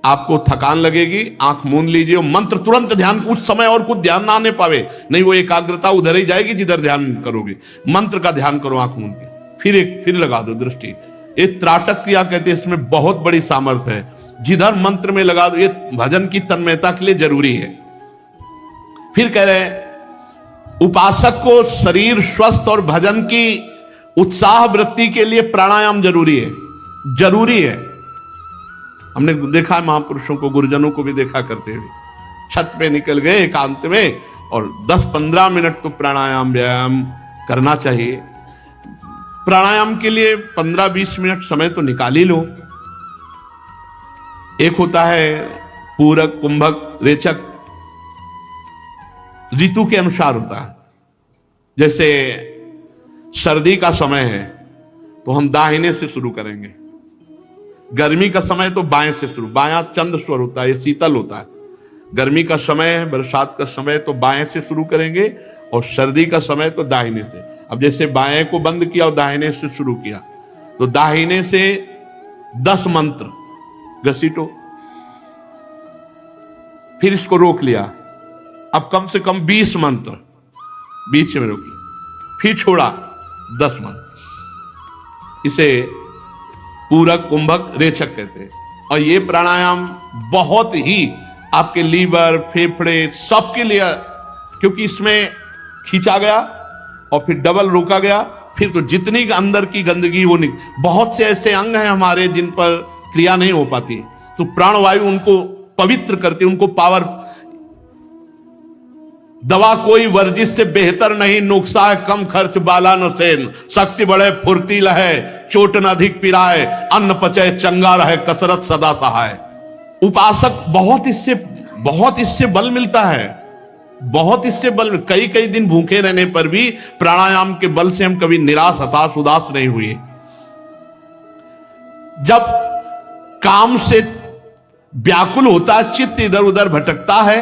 आपको थकान लगेगी, आंख मूंद लीजिए। मंत्र तुरंत ध्यान, उस समय और कुछ ध्यान ना आने पावे, नहीं वो एकाग्रता उधर ही जाएगी जिधर ध्यान करोगे। मंत्र का ध्यान करो आंख मूंद के, फिर लगा दो दृष्टि। ये त्राटक क्रिया कहते हैं, इसमें बहुत बड़ी सामर्थ्य है। जिधर मंत्र में लगा दो, ये भजन की तन्मयता के लिए जरूरी है। फिर कह रहे हैं उपासक को शरीर स्वस्थ और भजन की उत्साह वृत्ति के लिए प्राणायाम जरूरी है, जरूरी है। हमने देखा है महापुरुषों को, गुरुजनों को भी देखा करते हुए, छत पे निकल गए एकांत में और 10-15 मिनट तो प्राणायाम व्यायाम करना चाहिए। प्राणायाम के लिए 15-20 मिनट समय तो निकाल ही लो। एक होता है पूरक, कुंभक, रेचक, ऋतु के अनुसार होता है। जैसे सर्दी का समय है तो हम दाहिने से शुरू करेंगे, गर्मी का समय तो बाएं से शुरू, बायां चंद्र स्वर होता है, ये शीतल होता है। गर्मी का समय है, बरसात का समय तो बाएं से शुरू करेंगे, और सर्दी का समय तो दाहिने से। अब जैसे बाएं को बंद किया और दाहिने से शुरू किया, तो दाहिने से 10 मंत्र घसीटो, फिर इसको रोक लिया, अब कम से कम 20 मंत्र बीच में रोक लिया, फिर छोड़ा 10 मंत्र। इसे पूरक, कुंभक, रेचक कहते हैं। और ये प्राणायाम बहुत ही आपके लीवर, फेफड़े सबके लिए, क्योंकि इसमें खींचा गया और फिर डबल रोका गया, फिर तो जितनी अंदर की गंदगी वो बहुत से ऐसे अंग हैं हमारे जिन पर क्रिया नहीं हो पाती, तो प्राणवायु उनको पवित्र करती, उनको पावर। दवा कोई वर्जिश से बेहतर नहीं, नुक्सा है कम खर्च बाला नसेन, शक्ति बढ़े फुर्तीला है, चोट न अधिक पिराए, अन्न पचे चंगा रहे, कसरत सदा सहाय। उपासक बहुत इससे बल मिलता है, बहुत इससे बल। कई दिन भूखे रहने पर भी प्राणायाम के बल से हम कभी निराश, हताश, उदास नहीं हुए। जब काम से व्याकुल होता है, चित्त इधर उधर भटकता है,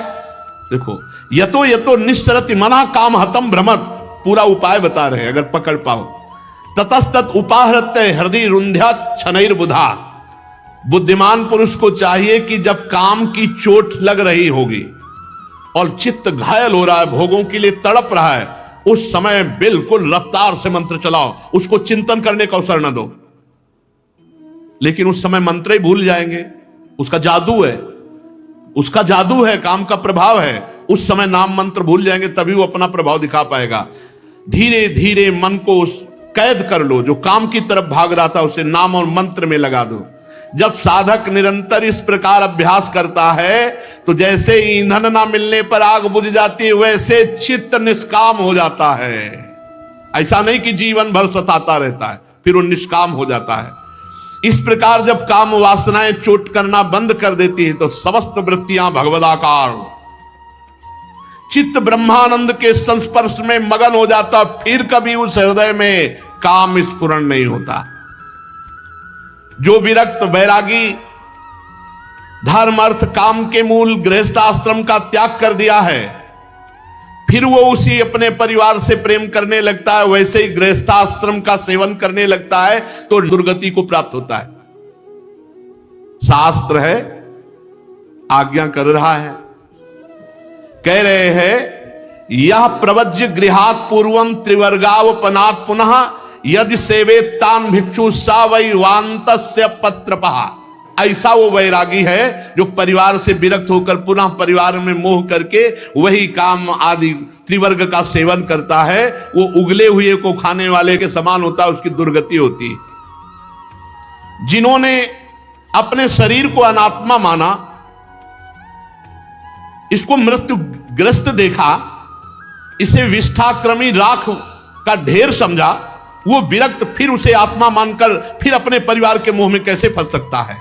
देखो यतो निश्चरति मना काम हतम भ्रमत, पूरा उपाय बता रहे हैं अगर पकड़ पाओ। ततस्तत उपाहरते हृदय रुंध्यात क्षणैर्बुधा। बुद्धिमान पुरुष को चाहिए कि जब काम की चोट लग रही होगी और चित्त घायल हो रहा है, भोगों के लिए तड़प रहा है, उस समय बिल्कुल रफ्तार से मंत्र चलाओ, उसको चिंतन करने का अवसर न दो। लेकिन उस समय मंत्र ही भूल जाएंगे, उसका जादू है, काम का प्रभाव है। उस समय नाम मंत्र भूल जाएंगे, तभी वो अपना प्रभाव दिखा पाएगा। धीरे धीरे मन को कैद कर लो, जो काम की तरफ भाग रहा था उसे नाम और मंत्र में लगा दो। जब साधक निरंतर इस प्रकार अभ्यास करता है तो जैसे ईंधन ना मिलने पर आग बुझ जाती है, वैसे चित्त निष्काम हो जाता है। ऐसा नहीं कि जीवन भर सताता रहता है, फिर वो निष्काम हो जाता है। इस प्रकार जब काम वासनाएं चोट करना बंद कर देती है तो समस्त वृत्तियां भगवदाकार, चित्त ब्रह्मानंद के संस्पर्श में मगन हो जाता, फिर कभी उस हृदय में काम स्फुरण नहीं होता। जो विरक्त वैरागी धर्म अर्थ काम के मूल गृहस्थाश्रम का त्याग कर दिया है, फिर वो उसी अपने परिवार से प्रेम करने लगता है, वैसे ही गृहस्थाश्रम का सेवन करने लगता है, तो दुर्गति को प्राप्त होता है। शास्त्र है, आज्ञा कर रहा है, कह रहे हैं यह प्रवज्य गृहात पूर्वम त्रिवर्गावपनात् पुनः यदि सेवेतान भिक्षु सा वै वान्तस्य पत्रपहा। ऐसा वो वैरागी है जो परिवार से विरक्त होकर पुनः परिवार में मोह करके वही काम आदि त्रिवर्ग का सेवन करता है, वो उगले हुए को खाने वाले के समान होता है, उसकी दुर्गति होती है। जिन्होंने अपने शरीर को अनात्मा माना, इसको मृत्युग्रस्त देखा, इसे विष्ठाक्रमी राख का ढेर समझा, वो विरक्त फिर उसे आत्मा मानकर फिर अपने परिवार के मोह में कैसे फंस सकता है।